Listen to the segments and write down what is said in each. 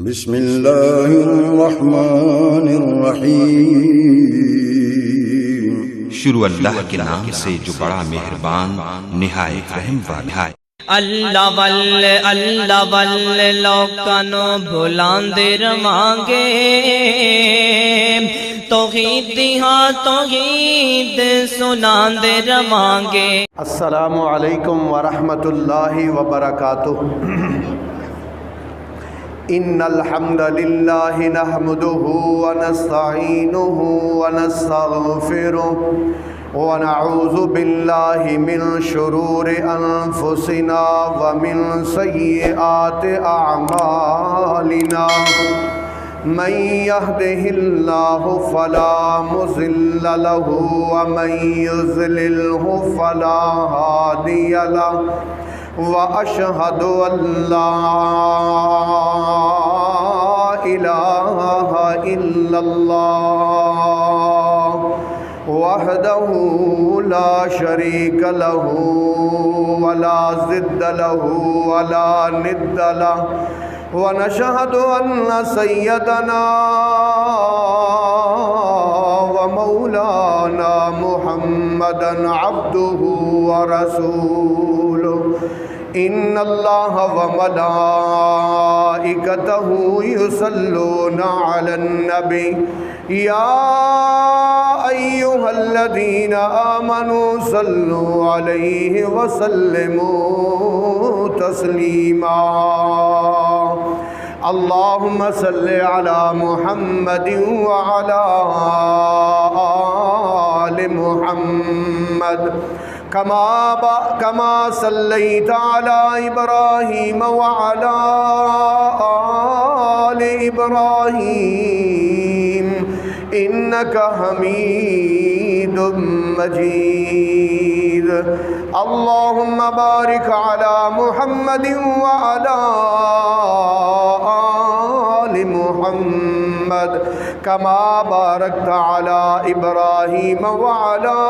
بسم اللہ الرحمن الرحیم۔ شروع اللہ کے نام سے جو بڑا مہربان نہایت رحم والا ہے۔ اللہ والے لوکانو بھلاندے رواں گے، توحید دی ہاں توحید سناندے رواں گے۔ السلام علیکم ورحمۃ اللہ وبرکاتہ۔ ان الحمد للہ نحمده ونستعینه ونستغفره ونعوذ باللہ من شرور انفسنا ومن سیئات اعمالنا، من يهده الله فلا مضل له ومن يضلله فلا هادي له، وأشهد أن لا إله إلا الله وحده لا شريك له ولا ضد له ولا ند له، ونشهد أن سيدنا ومولانا محمدا عبده ورسوله، ان اللہ وملائکتہ یصلون علی النبی یا ایہا الذین آمنوا صلوا علیہ وسلموا تسلیما۔ اللہم صل علی محمد وعلی آل محمد كما صليت على إبراهيم وعلى آل إبراهيم إنك حميد مجيد۔ اللهم بارك على محمد وعلى آل محمد كما باركت على إبراهيم وعلى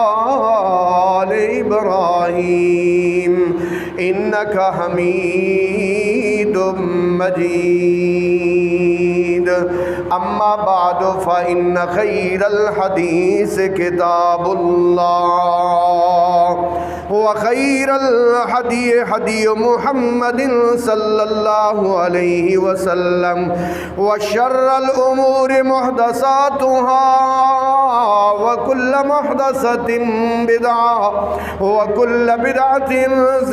آل إبراهيم إنك حميد مجيد۔ أما بعد فإن خير الحديث كتاب الله، وخير الهدي هدي محمد صلى الله عليه وسلم، وشر الأمور محدثاتها، وكل محدثة بدعة، وكل بدعة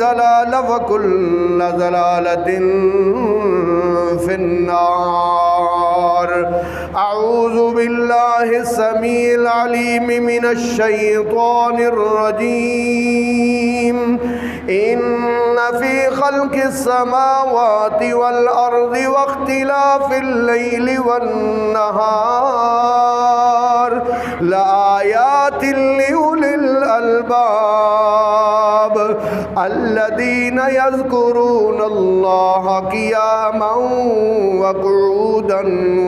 ضلالة، وكل ضلالة في النار۔ اعوذ باللہ السمیع العلیم من الشیطان الرجیم۔ ان فی خلق السماوات والارض واختلاف اللیل والنہار لآیات لأولی الالباب الذین یذکرون اللہ قیاما وقعودا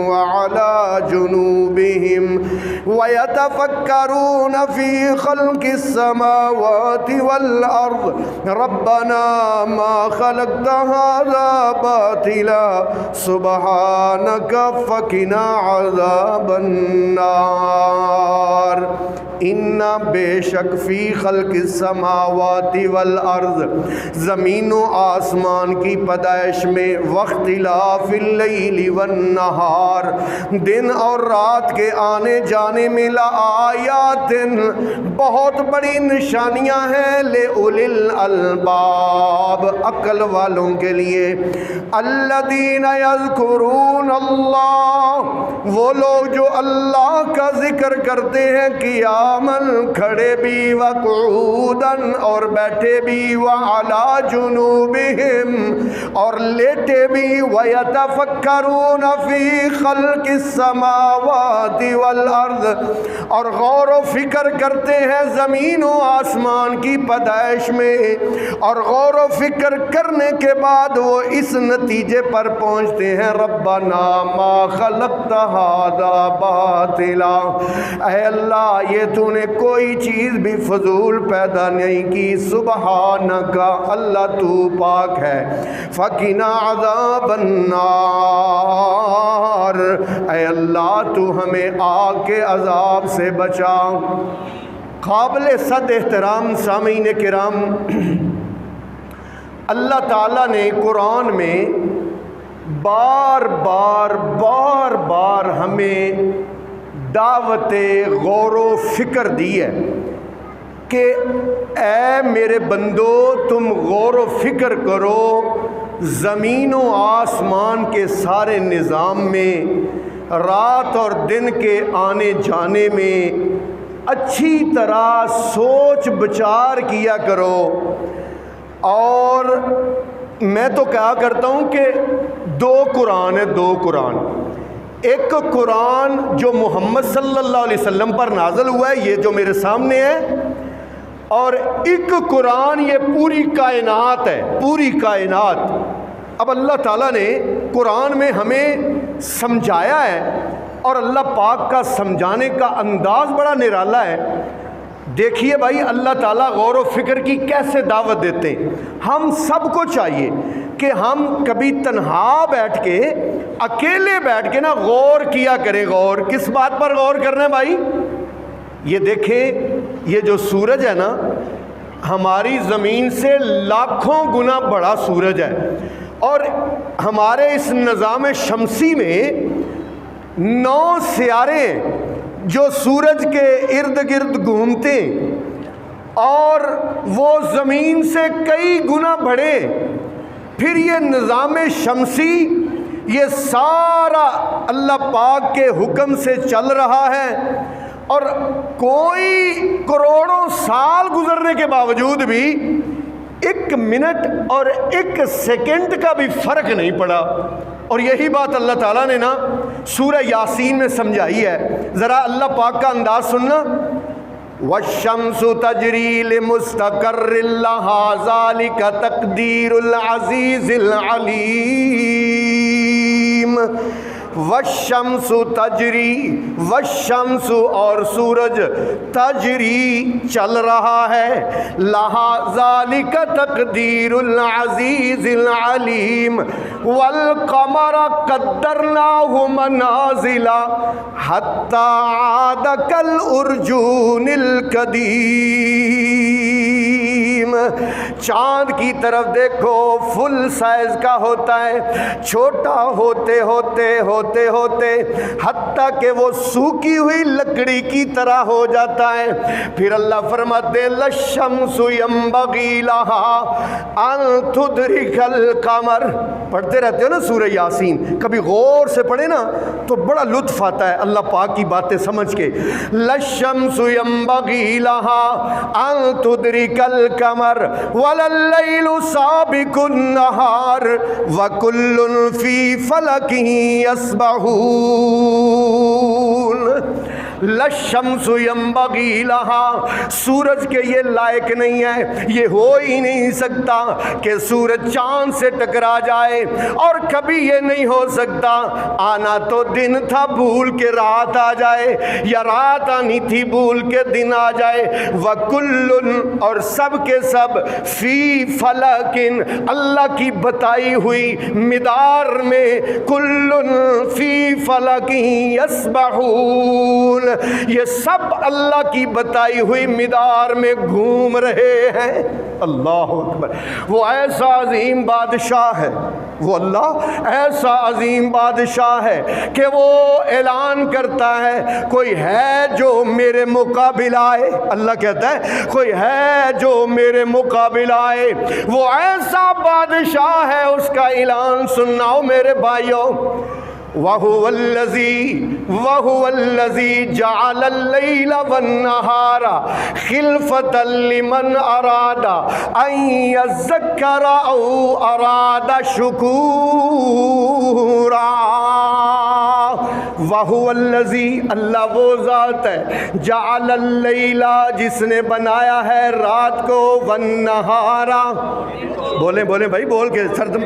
وعلى جنوبهم ويتفكرون في خلق السماوات والأرض ربنا ما خلقت هذا باطلا سبحانك فقنا عذاب النار۔ ان بے شک فی خلق السماوات والارض، زمین و آسمان کی پیدائش میں، واختلاف اللیل والنہار، دن اور رات کے آنے جانے میں، لآیات بہت بڑی نشانیاں ہیں، لأولی الالباب عقل والوں کے لیے، الذین یذکرون اللہ، وہ لوگ جو اللہ کا ذکر کرتے ہیں، قیاماً کھڑے بھی، وقعوداً اور بیٹھے بھی، وعلی جنوبہم اور لیٹے بھی، ویتفکرون فی خلق السماوات والارض اور غور و فکر کرتے ہیں زمین و آسمان کی پیدائش میں، اور غور و فکر کرنے کے بعد وہ اس نتیجے پر پہنچتے ہیں، ربنا ما خلقت ھذا باطلا، اے اللہ یہ تو نے کوئی چیز بھی فضول پیدا نہیں کی. سبحانک اللہ تو پاک ہے. فقنا عذاب النار اے اللہ تو ہمیں آگ کے عذاب سے بچا. قابل صد احترام سامعین کرام، اللہ تعالیٰ نے قرآن میں بار بار ہمیں دعوت غور و فکر دی ہے کہ اے میرے بندو تم غور و فکر کرو زمین و آسمان کے سارے نظام میں، رات اور دن کے آنے جانے میں اچھی طرح سوچ بچار کیا کرو. اور میں تو کہا کرتا ہوں کہ دو قرآن ہیں، دو قرآن. ایک قرآن جو محمد صلی اللہ علیہ وسلم پر نازل ہوا ہے، یہ جو میرے سامنے ہے، اور ایک قرآن یہ پوری کائنات ہے، پوری کائنات. اب اللہ تعالیٰ نے قرآن میں ہمیں سمجھایا ہے، اور اللہ پاک کا سمجھانے کا انداز بڑا نرالا ہے. دیکھیے بھائی اللہ تعالیٰ غور و فکر کی کیسے دعوت دیتے ہیں. ہم سب کو چاہیے کہ ہم کبھی تنہا بیٹھ کے، اکیلے بیٹھ کے نا غور کیا کریں. غور کس بات پر غور کرنا ہے بھائی؟ یہ دیکھیں، یہ جو سورج ہے نا، ہماری زمین سے لاکھوں گنا بڑا سورج ہے، اور ہمارے اس نظام شمسی میں 9 سیارے جو سورج کے ارد گرد گھومتے ہیں، اور وہ زمین سے کئی گنا بڑے. پھر یہ نظام شمسی یہ سارا اللہ پاک کے حکم سے چل رہا ہے، اور کوئی کروڑوں سال گزرنے کے باوجود بھی 1 منٹ اور 1 سیکنڈ کا بھی فرق نہیں پڑا. اور یہی بات اللہ تعالیٰ نے نا سورہ یاسین میں سمجھائی ہے. ذرا اللہ پاک کا انداز سننا. وَالشَّمْسُ تَجْرِي لِمُسْتَقَرٍّ لَهَا ذَلِكَ تَقْدِيرُ الْعَزِيزِ الْعَلِيمِ. والشمس تجری، والشمس اور سورج تجری چل رہا ہے، لہا ذالک تقدیر العزیز العلیم. والقمر قدرناہ منازل حتی عاد کالارجون القدیم. چاند کی طرف دیکھو، فل سائز کا ہوتا ہے، چھوٹا ہوتے ہوتے ہوتے ہوتے حتیٰ کہ وہ سوکھی ہوئی لکڑی کی طرح ہو جاتا ہے. پھر اللہ فرماتے للشمس ينبغي لها ان تدرك القمر. پڑھتے رہتے ہو نا سورہ یاسین، کبھی غور سے پڑھے نا تو بڑا لطف آتا ہے اللہ پاک کی باتیں سمجھ کے. للشمس ينبغي لها ان تدرك القمر وللليل سابق النهار وكل في فلك يسبحون. للشمس ينبغي لها، سورج کے یہ لائق نہیں ہے، یہ ہو ہی نہیں سکتا کہ سورج چاند سے ٹکرا جائے، اور کبھی یہ نہیں ہو سکتا. آنا تو دن تھا بھول کے رات آ جائے، یا رات آنی تھی بھول کے دن آ جائے. وَكُلٌّ اور سب کے سب فی فلکن اللہ کی بتائی ہوئی مدار میں، کلٌ فی فلک یسبحون، یہ سب اللہ کی بتائی ہوئی مدار میں گھوم رہے ہیں. اللہ اکبر. وہ ایسا عظیم بادشاہ ہے، وہ اللہ ایسا عظیم بادشاہ ہے کہ وہ اعلان کرتا ہے کوئی ہے جو میرے مقابل آئے. اللہ کہتا ہے کوئی ہے جو میرے مقابل آئے. وہ ایسا بادشاہ ہے، اس کا اعلان سناؤ میرے بھائیوں. وَهُوَ الَّذِي جَعَلَ اللَّيْلَ وَالنَّهَارَ خِلْفَةً لِمَنْ أَرَادَ أَنْ يَذَّكَّرَ أَوْ أَرَادَ شُكُورًا. وَهُوَ الَّذِي اللہ وہ ذات ہے جعل اللیل جس نے بنایا ہے رات کو والنہارا بولیں بولیں بھائی بول کے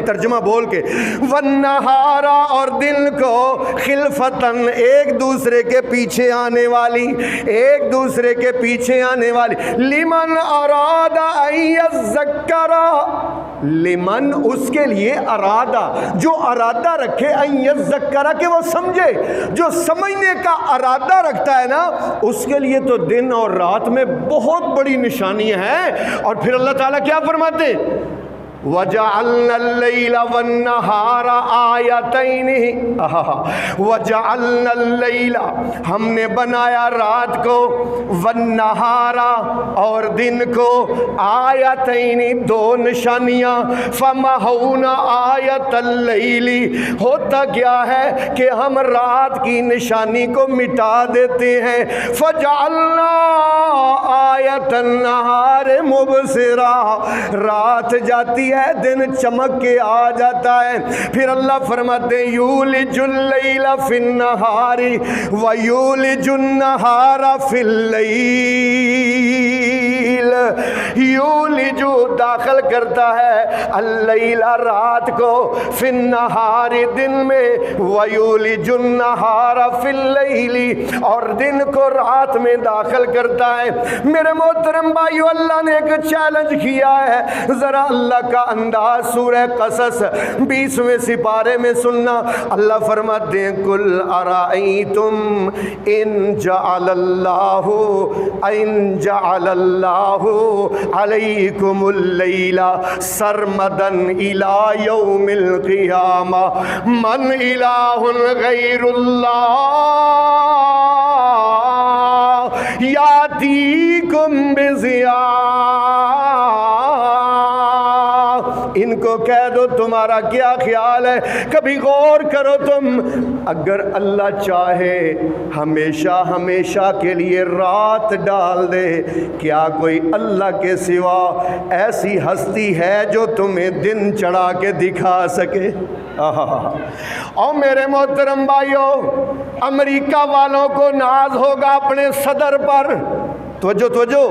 ترجمہ بول کے والنہارا اور دن کو خلفتاً ایک دوسرے کے پیچھے آنے والی ایک دوسرے کے پیچھے آنے والی لمن اراد ان یذکر لمن اس کے لیے ارادہ جو ارادہ رکھے ان یذکر کہ وہ سمجھے جو سمجھنے کا ارادہ رکھتا ہے نا اس کے لیے تو دن اور رات میں بہت بڑی نشانی ہے۔ اور پھر اللہ تعالیٰ کیا فرماتے وَجَعَلْنَا اللَّيْلَ وَالنَّهَارَ آیَتَيْنِ وَجَعَلْنَا اللَّيْلَ ہم نے بنایا رات کو وَالنَّهَارَ اور دن کو آیتَيْنِ دو نشانیاں فَمَحَوْنَا آیَتَ اللَّيْلِ ہوتا کیا ہے کہ ہم رات کی نشانی کو مٹا دیتے ہیں فَجَعَلْنَا آیَتَ النَّهَارِ مُبْصِرًا رات جاتی ہے دن چمک کے آ جاتا ہے۔ پھر اللہ فرماتے ہیں یولج اللیل فی النہار ویولج النہار فی اللیل یولج داخل کرتا ہے اللیل رات کو فی النہار دن میں ویولج النہار فی اللیل اور دن کو رات میں داخل کرتا ہے۔ میرے محترم بھائیو اللہ نے ایک چیلنج کیا ہے، ذرا اللہ کا انداز سورہ قصص 20ویں سپارے میں سننا۔ اللہ فرماتے ہیں کل ارائیتم ان جعل اللہ علیکم اللیل سرمدا الی یوم القیامہ من الہ غیر اللہ یاتیکم بضیاء ان کو کہہ دو تمہارا کیا خیال ہے، کبھی غور کرو تم، اگر اللہ چاہے ہمیشہ ہمیشہ کے لیے رات ڈال دے، کیا کوئی اللہ کے سوا ایسی ہستی ہے جو تمہیں دن چڑھا کے دکھا سکے؟ اور میرے محترم بھائیو امریکہ والوں کو ناز ہوگا اپنے صدر پر، توجہ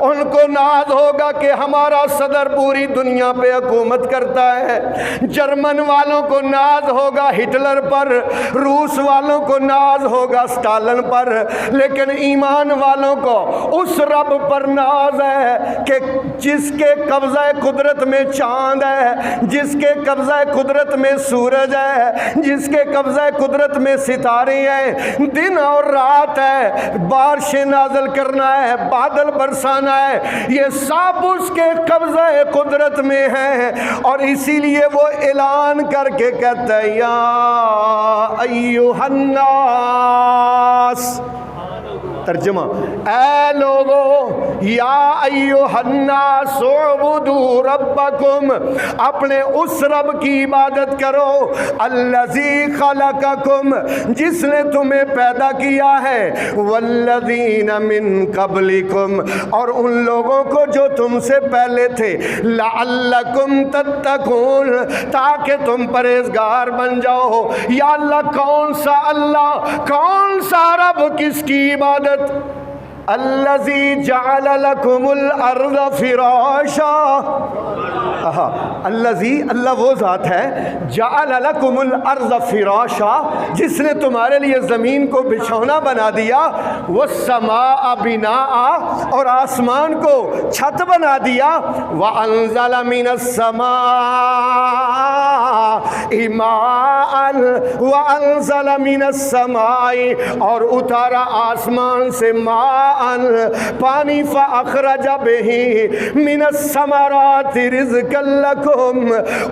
ان کو ناز ہوگا کہ ہمارا صدر پوری دنیا پہ حکومت کرتا ہے، جرمن والوں کو ناز ہوگا ہٹلر پر، روس والوں کو ناز ہوگا اسٹالن پر، لیکن ایمان والوں کو اس رب پر ناز ہے کہ جس کے قبضہ قدرت میں چاند ہے، جس کے قبضہ قدرت میں سورج ہے، جس کے قبضہ قدرت میں ستارے ہیں، دن اور رات ہے، بارشیں نازل کرنا ہے، بادل برسانا ہے، یہ سب اس کے قبضہ قدرت میں ہے۔ اور اسی لیے وہ اعلان کر کے کہتا ہے یا ایھا الناس، ترجمہ اے لوگو، یا ایھا الناس اعبدوا ربکم، اپنے اس رب کی عبادت کرو الذی خلقکم، جس نے تمہیں پیدا کیا ہے، والذین من قبلکم، اور ان لوگوں کو جو تم سے پہلے تھے، لعلکم تتقون، تاکہ تم پرہیزگار بن جاؤ۔ یا اللہ کون سا اللہ، کون سا رب، کس کی عبادت؟ الذی جعل لکم الارض فراشا، الذی اللہ وہ ذات ہے جعل لکم الارض فراشا جس نے تمہارے لیے زمین کو بچھونا بنا دیا، والسماء بناء اور آسمان کو چھت بنا دیا، وانزل من السماء ماء وانزل من السماء اور اتارا آسمان سے ماء پانی، فاخرج به من الثمرات رزقا لکم،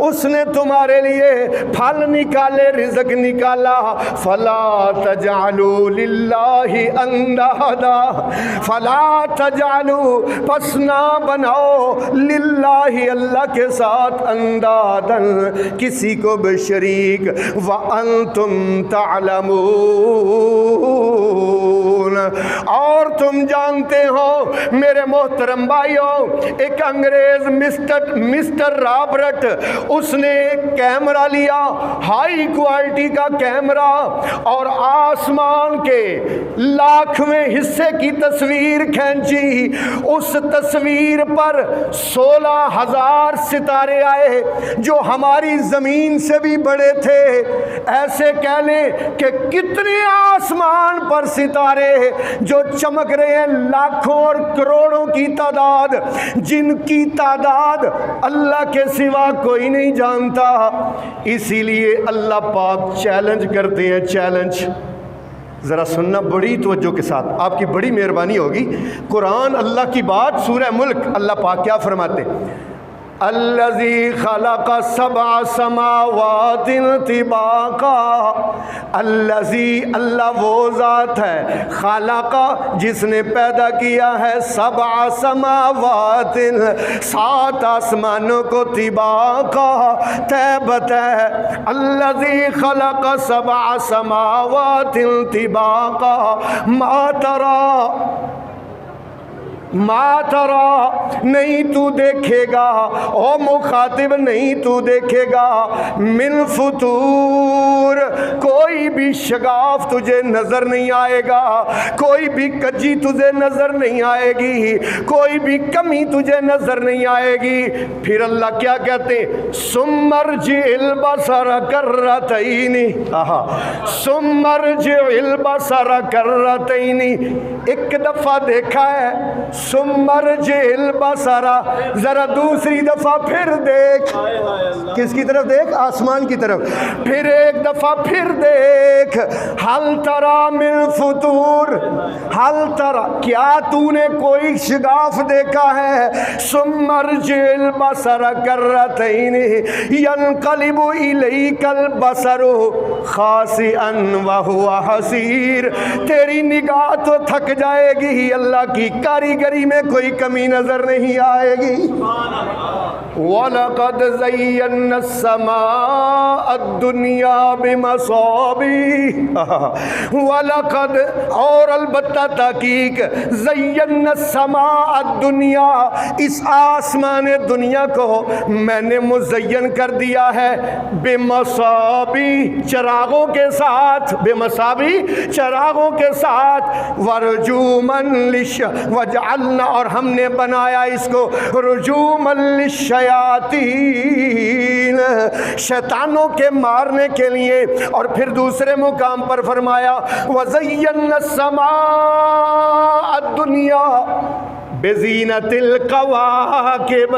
اس نے تمہارے لیے پھل نکالے، رزق نکالا، فلا تجعلوا للہ اندادا، فلا تجعلوا پس نہ بناؤ للہ اللہ کے ساتھ اندادا کسی کو بشریک، وانتم تعلمون تعلمون. اور تم جانتے ہو میرے محترم بھائیوں، ایک انگریز مسٹر رابرٹ، اس نے ایک کیمرہ لیا، ہائی کوالٹی کا کیمرہ، اور آسمان کے لاکھویں حصے کی تصویر کھینچی. اس تصویر پر 16,000 ستارے آئے جو ہماری زمین سے بھی بڑے تھے. ایسے کہہ لیں کہ کتنے آسمان پر ستارے جو چمک رہے ہیں، لاکھوں اور کروڑوں کی تعداد، جن کی تعداد اللہ کے سوا کوئی نہیں جانتا. اسی لیے اللہ پاک چیلنج کرتے ہیں، چیلنج. ذرا سننا بڑی توجہ کے ساتھ، آپ کی بڑی مہربانی ہوگی. قرآن اللہ کی بات، سورہ ملک، اللہ پاک کیا فرماتے ہیں؟ الذی خلق 7 سماوات طباقا. الذی، اللہ وہ ذات ہے، خلق جس نے پیدا کیا ہے، 7 سماوات 7 آسمانوں کو، طباقا تہ بتہ. الذی خلق 7 سماوات طباقا ما ترا نہیں تو دیکھے گا، او مخاطب نہیں تو دیکھے گا، من فطور کوئی بھی شگاف تجھے نظر نہیں آئے گا، کوئی بھی کجی تجھے نظر نہیں آئے گی، کوئی بھی کمی تجھے نظر نہیں آئے گی. پھر اللہ کیا کہتے ہیں؟ ثم ارجع البصر کرتین. ثم ارجع البصر کرتین، ایک دفعہ دیکھا ہے، ثم ارجع البصر، ذرا دوسری دفعہ پھر دیکھ. کس کی طرف دیکھ؟ آسمان کی طرف. پھر ایک دفعہ پھر دیکھ. حل ترى من فطور، حل ترى، کیا تو نے کوئی شگاف دیکھا ہے؟ ثم ارجع البصر کرتین ينقلب الیک البصر خاسئا وهو حسیر. تیری نگاہ تو تھک جائے گی، اللہ کی کاریگری میں کوئی کمی نظر نہیں آئے گی. وَلَقَدْ زَيَّنَّا السَّمَاءَ الدُّنْيَا بِمَصَابِيحَ. وَلَقَدْ، اور البتہ تحقیق، زَيَّنَّا السَّمَاءَ الدُّنْيَا، اس آسمان دنیا کو میں نے مزین کر دیا ہے، بِمَصَابِيحَ، چراغوں کے ساتھ، بِمَصَابِيحَ چراغوں کے ساتھ، وَرُجُومًا وَجَعَلْنَا، اور ہم نے بنایا اس کو رجوما للشیاطین، شیطانوں کے مارنے کے لیے. اور پھر دوسرے مقام پر فرمایا وَزَيَّنَّا السَّمَاءَ الدُّنْيَا بزینت الکواکب.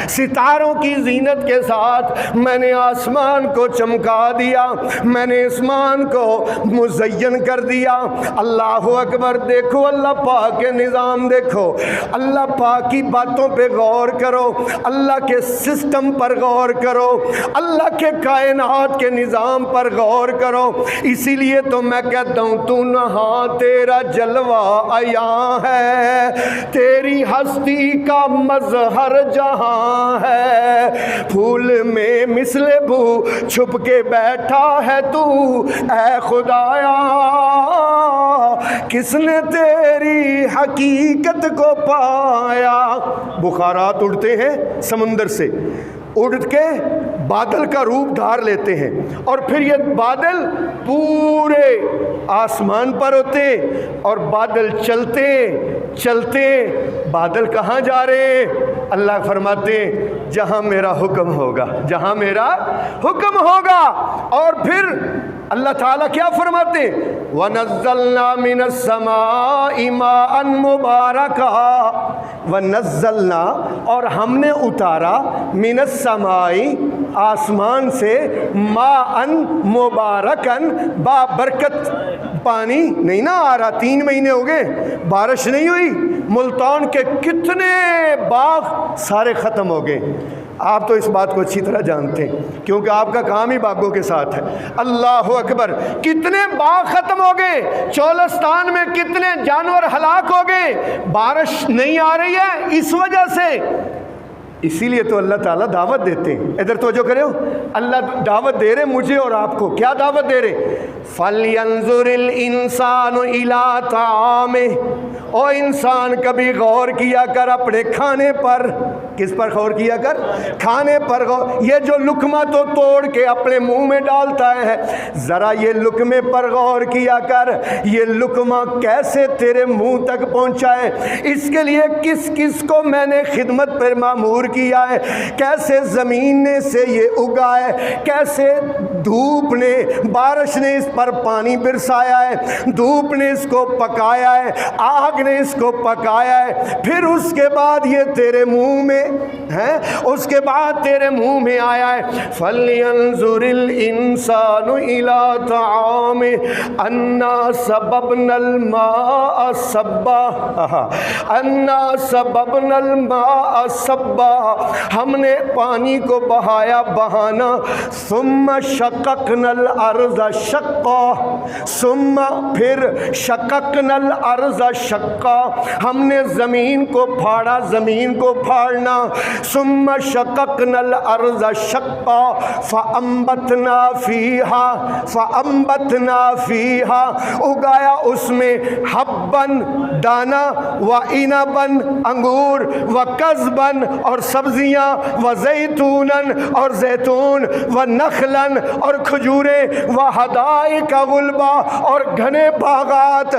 ستاروں کی زینت کے ساتھ میں نے آسمان کو چمکا دیا، میں نے آسمان کو مزین کر دیا. اللہ اکبر. دیکھو اللہ پاک کے نظام، دیکھو اللہ پاک کی باتوں پہ غور کرو، اللہ کے سسٹم پر غور کرو، اللہ کے کائنات کے نظام پر غور کرو. اسی لیے تو میں کہتا ہوں تو نہاں تیرا جلوہ عیاں ہے، تیری ہستی کا مظہر جہاں ہے. پھول میں مثل بو چھپ کے بیٹھا ہے تو، اے خدایا کس نے تیری حقیقت کو پایا. بخارات اڑتے ہیں سمندر سے، اڑ کے بادل کا روپ دھار لیتے ہیں، اور پھر یہ بادل پورے آسمان پر ہوتے، اور بادل چلتے چلتے بادل کہاں جا رہے ہیں؟ اللہ فرماتے ہیں جہاں میرا حکم ہوگا، جہاں میرا حکم ہوگا. اور پھر اللہ تعالیٰ کیا فرماتے ہیں؟ وَنَزَّلْنَا مِنَ السَّمَاءِ مَاءً مُبَارَكًا. وَنَزَّلْنَا، اور ہم نے اتارا، مِنَ السَّمَاءِ آسمان سے، مَاءً مُبَارَكًا بابرکت پانی. نہیں نا آ رہا، 3 مہینے ہو گئے بارش نہیں ہوئی، ملتان کے کتنے باغ سارے ختم ہو گئے. آپ تو اس بات کو اچھی طرح جانتے ہیں کیونکہ آپ کا کام ہی باغوں کے ساتھ ہے. اللہ اکبر. کتنے باغ ختم ہو گئے، چولستان میں کتنے جانور ہلاک ہو گئے. بارش نہیں آ رہی ہے اس وجہ سے. اسی لیے تو اللہ تعالیٰ دعوت دیتے ہیں. ادھر توجہ کرے ہو, اللہ دعوت دے رہے مجھے اور آپ کو. کیا دعوت دے رہے؟ فَلْيَنْظُرِ الْإِنسَانُ إِلَىٰ طَعَامِهِ. او انسان کبھی غور کیا کر اپنے کھانے پر. کس پر غور کیا کر؟ کھانے پر غور. یہ جو لقمہ تو توڑ کے اپنے منہ میں ڈالتا ہے, ذرا یہ لقمے پر غور کیا کر. یہ لقمہ کیسے تیرے منہ تک پہنچا ہے, اس کے لیے کس کس کو میں نے خدمت پر مامور کیا ہے, کیسے زمین نے سے یہ اگا ہے, کیسے دھوپ نے بارش نے اس پر پانی برسایا ہے, دھوپ نے اس کو پکایا ہے, آگ نے اس کو پکایا ہے, پھر اس کے بعد یہ تیرے منہ میں ہے, اس کے بعد تیرے منہ میں آیا ہے. فَلْيَنْظُرِ الْإِنسَانُ إِلَىٰ طَعَامِهِ أَنَّا سَبَبْنَا الْمَاءَ صَبًّا أَنَّا سَبَبْنَا الْمَاءَ صَبًّا. ہم نے پانی کو بہایا بہانا. ثُمَّ شَقَقْنَا الْأَرْضَ شَقًّا. ثُمَّ پھر شَقَقْنَا الْأَرْضَ شَقًّا, ہم نے زمین کو پھاڑا, زمین کو پھاڑنا. ثُمَّ شَقَقْنَا الْأَرْضَ شَقًّا فَأَنبَتْنَا فِيهَا فَأَنبَتْنَا فِيهَا. اگایا اس میں حبًّا دانا, وعنبًا انگور, وقضبًا اور سبزیاں, وزیتونًا اور زیتون, ونخلاً اور کھجوریں, وحدائق غلبا اور گھنے باغات.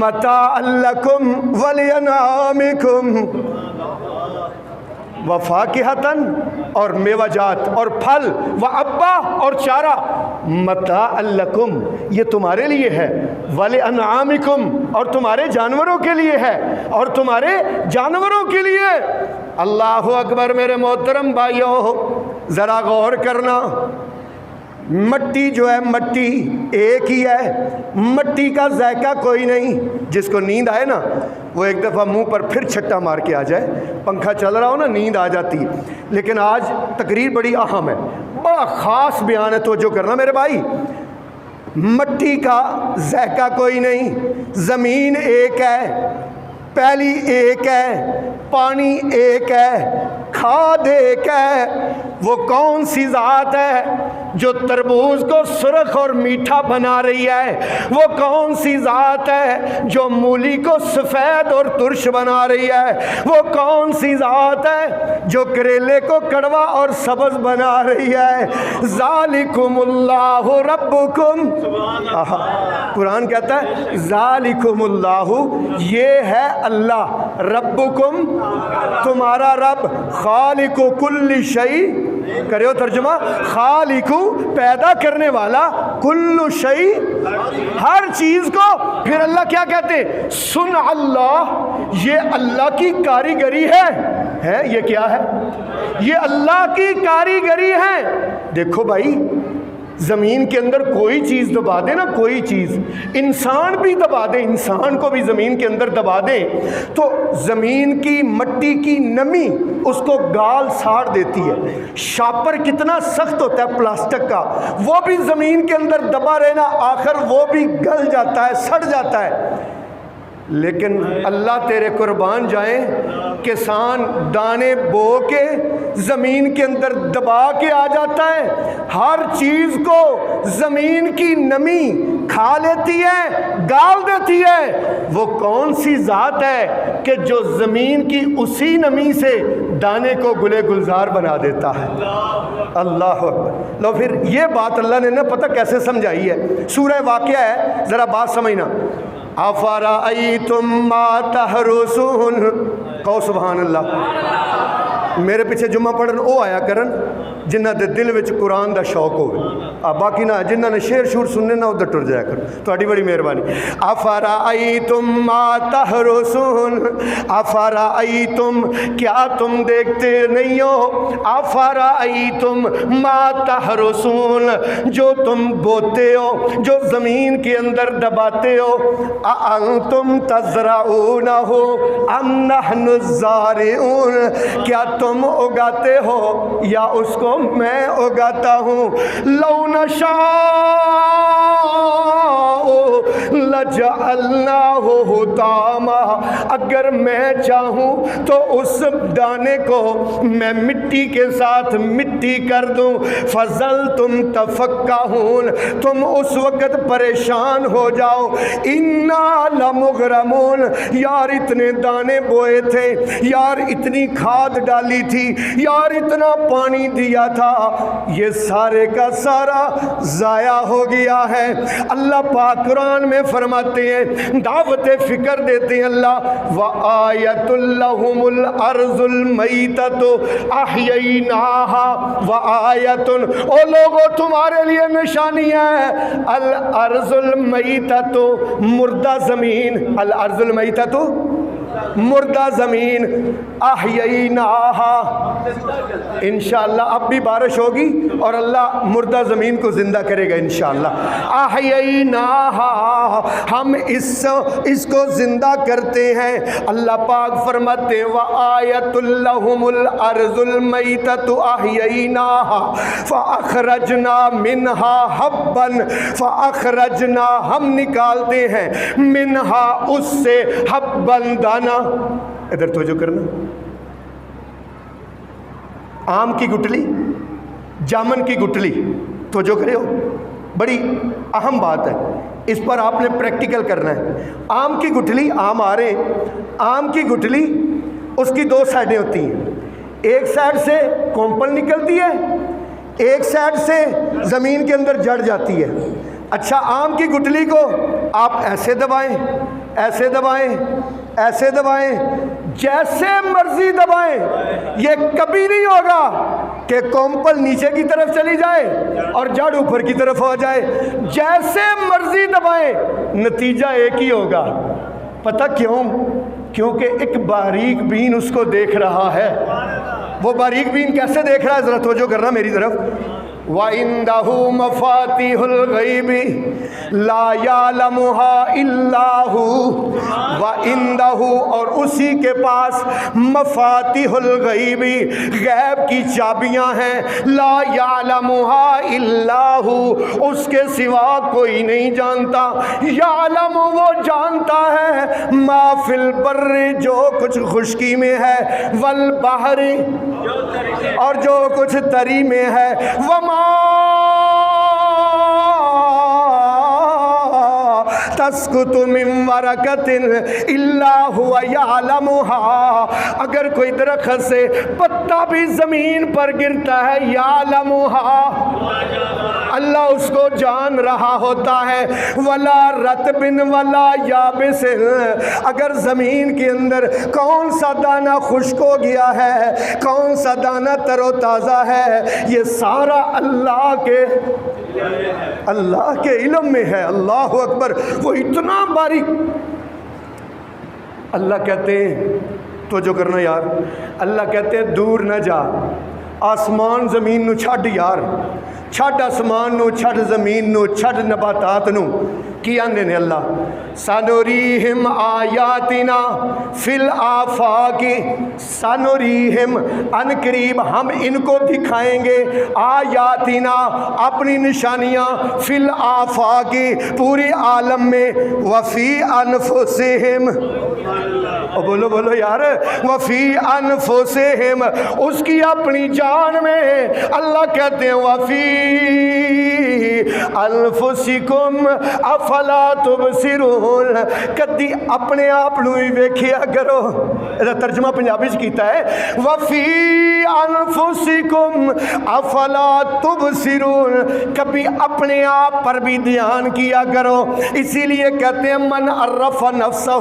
متاعًا لکم ولانعامکم, وفاکہۃً اور میوہ جات اور پھل, وابا اور چارہ. متاعًا لکم یہ تمہارے لیے ہے, ولانعامکم اور تمہارے جانوروں کے لیے ہے, اور تمہارے جانوروں کے لیے. اللہ اکبر. میرے محترم بھائیوں ذرا غور کرنا, مٹی جو ہے مٹی ایک ہی ہے, مٹی کا ذائقہ کوئی نہیں. جس کو نیند آئے نا وہ ایک دفعہ منہ پر پھر چھٹا مار کے آ جائے, پنکھا چل رہا ہو نا نیند آ جاتی ہے. لیکن آج تقریر بڑی اہم ہے, بڑا خاص بیان ہے, توجہ کرنا میرے بھائی. مٹی کا ذائقہ کوئی نہیں, زمین ایک ہے, پہلی ایک ہے, پانی ایک ہے, کھاد ایک ہے. وہ کون سی ذات ہے جو تربوز کو سرخ اور میٹھا بنا رہی ہے؟ وہ کون سی ذات ہے جو مولی کو سفید اور ترش بنا رہی ہے؟ وہ کون سی ذات ہے جو کریلے کو کڑوا اور سبز بنا رہی ہے؟ ذالکم اللہ ربکم. قرآن کہتا ہے ذالکم اللہ, یہ ہے اللہ, ربکم تمہارا رب, خالق کل شیء, کریو ترجمہ, خالق پیدا کرنے والا, کل شیء ہر چیز کو. پھر اللہ کیا کہتے ہیں؟ صنع اللہ, یہ اللہ کی کاریگری ہے. یہ کیا ہے؟ یہ اللہ کی کاریگری ہے. دیکھو بھائی, زمین کے اندر کوئی چیز دبا دے نا, کوئی چیز, انسان بھی دبا دے, انسان کو بھی زمین کے اندر دبا دے تو زمین کی مٹی کی نمی اس کو گال ساڑ دیتی ہے. شاپر کتنا سخت ہوتا ہے پلاسٹک کا, وہ بھی زمین کے اندر دبا رہنا, آخر وہ بھی گل جاتا ہے, سڑ جاتا ہے. لیکن اللہ تیرے قربان جائیں, کسان دانے بو کے زمین کے اندر دبا کے آ جاتا ہے, ہر چیز کو زمین کی نمی کھا لیتی ہے, گال دیتی ہے. وہ کون سی ذات ہے کہ جو زمین کی اسی نمی سے دانے کو گلے گلزار بنا دیتا ہے؟ اللہ اکبر. لو پھر یہ بات اللہ نے نا پتہ کیسے سمجھائی ہے, سورہ واقعہ ہے, ذرا بات سمجھنا. افرأیتم ما تحرسون, کہو سبحان اللہ. میرے پیچھے جمعہ پڑھن او آیا کرن جنہ دے دل وچ قرآن دا شوق ہوئے, باقی نہ جنہ نے شعر شور سننے نہ ادھر ٹر جایا کر. تہاڈی بڑی مہربانی. افرأیتم ما تحرسون, افرأیتم کیا تم دیکھتے نہیں ہو, افرأیتم ما تحرسون جو تم بوتے ہو, جو زمین کے اندر دباتے ہو, اانتم تزرعونہ ام نحن الزارعون, کیا تم اگاتے ہو یا اس کو میں اگاتا ہوں؟ لو نشاء لَجَعَلْنَاهُ حُطَامًا، اگر میں چاہوں تو اس دانے کو میں مٹی کے ساتھ مٹی کر دوں، فَظَلْتُمْ تَفَكَّهُونَ، تم اس وقت پریشان ہو جاؤ، اِنَّا لَمُغْرَمُونَ، یار اتنے دانے بوئے تھے، یار اتنی کھاد ڈالی تھی، یار اتنا پانی دیا تھا، یہ سارے کا سارا ضائع ہو گیا ہے۔ اللہ پاک قرآن میں فرماتے ہیں، دعوت فکر دیتے ہیں اللہ، وَآیَةٌ لَهُمُ الْأَرْضُ الْمَيْتَةُ أَحْیَيْنَاهَا وَآیَةٌ، او لوگو تمہارے لیے نشانی ہے، الْأَرْضُ الْمَيْتَةُ مردہ زمین، الْأَرْضُ الْمَيْتَةُ مردہ زمین، احییناہا، انشاءاللہ اب بھی بارش ہوگی اور اللہ مردہ زمین کو زندہ کرے گا انشاءاللہ، احییناہا، ہم اس کو زندہ کرتے ہیں۔ اللہ پاک فرماتے ہیں وآیۃ لہم الارض المیتۃ احییناہا فاخرجنا منہا حبا، فاخرجنا، ہم نکالتے ہیں، منہا، اس سے، حبا، دانا، ادھر توجہ کرنا، آم کی گٹلی، جامن کی گٹلی، توجہ کرے ہو، بڑی اہم بات ہے، اس پر آپ نے پریکٹیکل کرنا ہے۔ آم کی گٹلی، آم آ رہے ہیں، آم کی گٹلی اس کی دو سائڈیں ہوتی ہیں، ایک سائڈ سے کومپل نکلتی ہے، ایک سائڈ سے زمین کے اندر جڑ جاتی ہے۔ اچھا، آم کی گٹلی کو آپ ایسے دبائیں، ایسے دبائیں، ایسے دبائیں، جیسے مرضی دبائیں، یہ کبھی نہیں ہوگا کہ کومپل نیچے کی طرف چلی جائے اور جڑ اوپر کی طرف ہو جائے، جیسے مرضی دبائیں نتیجہ ایک ہی ہوگا۔ پتہ کیوں؟ کیونکہ ایک باریک بین اس کو دیکھ رہا ہے۔ وہ باریک بین کیسے دیکھ رہا ہے؟ ذرا توجہ کرنا میری طرف۔ وَعِندَهُ مَفَاتِحُ الْغَيْبِ لَا يَعْلَمُهَا إِلَّا هُوَ، وَعِندَهُ، اور اسی کے پاس، مفاتیح الغیب، غیب کی چابیاں ہیں، لا يَعْلَمُهَا إِلَّا هُوَ، اس کے سوا کوئی نہیں جانتا، یعلم، وہ جانتا ہے، ما فی البر، جو کچھ خشکی میں ہے، والبحر، اور جو کچھ تری میں ہے، وما تسقط من ورقۃ الا هو يعلمها، اگر کوئی درخت سے پتا بھی زمین پر گرتا ہے، يعلمها، اللہ اس کو جان رہا ہوتا ہے، ولا رطب ولا یابس، اگر زمین کے اندر کون سا دانہ خشک ہو گیا ہے، کون سا دانہ تر و تازہ ہے، یہ سارا اللہ کے علم میں ہے۔ اللہ اکبر، وہ اتنا باریک۔ اللہ کہتے ہیں، توجہ کرنا یار، اللہ کہتے ہیں دور نہ جا، آسمان زمین نو چھڈ یار، چھڈ آسمان نو، چھڈ زمین نو، چھڈ نباتات نو، کی آندے نے اللہ، سنوریہم آیاتنا فی الآفاق، سنوریہم، ان قریب ہم ان کو دکھائیں گے، آیاتنا، اپنی نشانیاں، فی الآفاق، پورے عالم میں، وفی انفسہم، بولو بولو یار، وفی انفسہم، اس کی اپنی جان میں، اللہ کہتے ہیں وفی انفسکم افلا تبصرون، کدی اپنے آپ نو ہی ویکھیا کرو، ترجمہ پنجابی کیتا ہے، وفی انفسکم افلا تبصرون، کبھی اپنے آپ پر بھی دھیان کیا کرو۔ اسی لیے کہتے ہیں من عرف نفسہ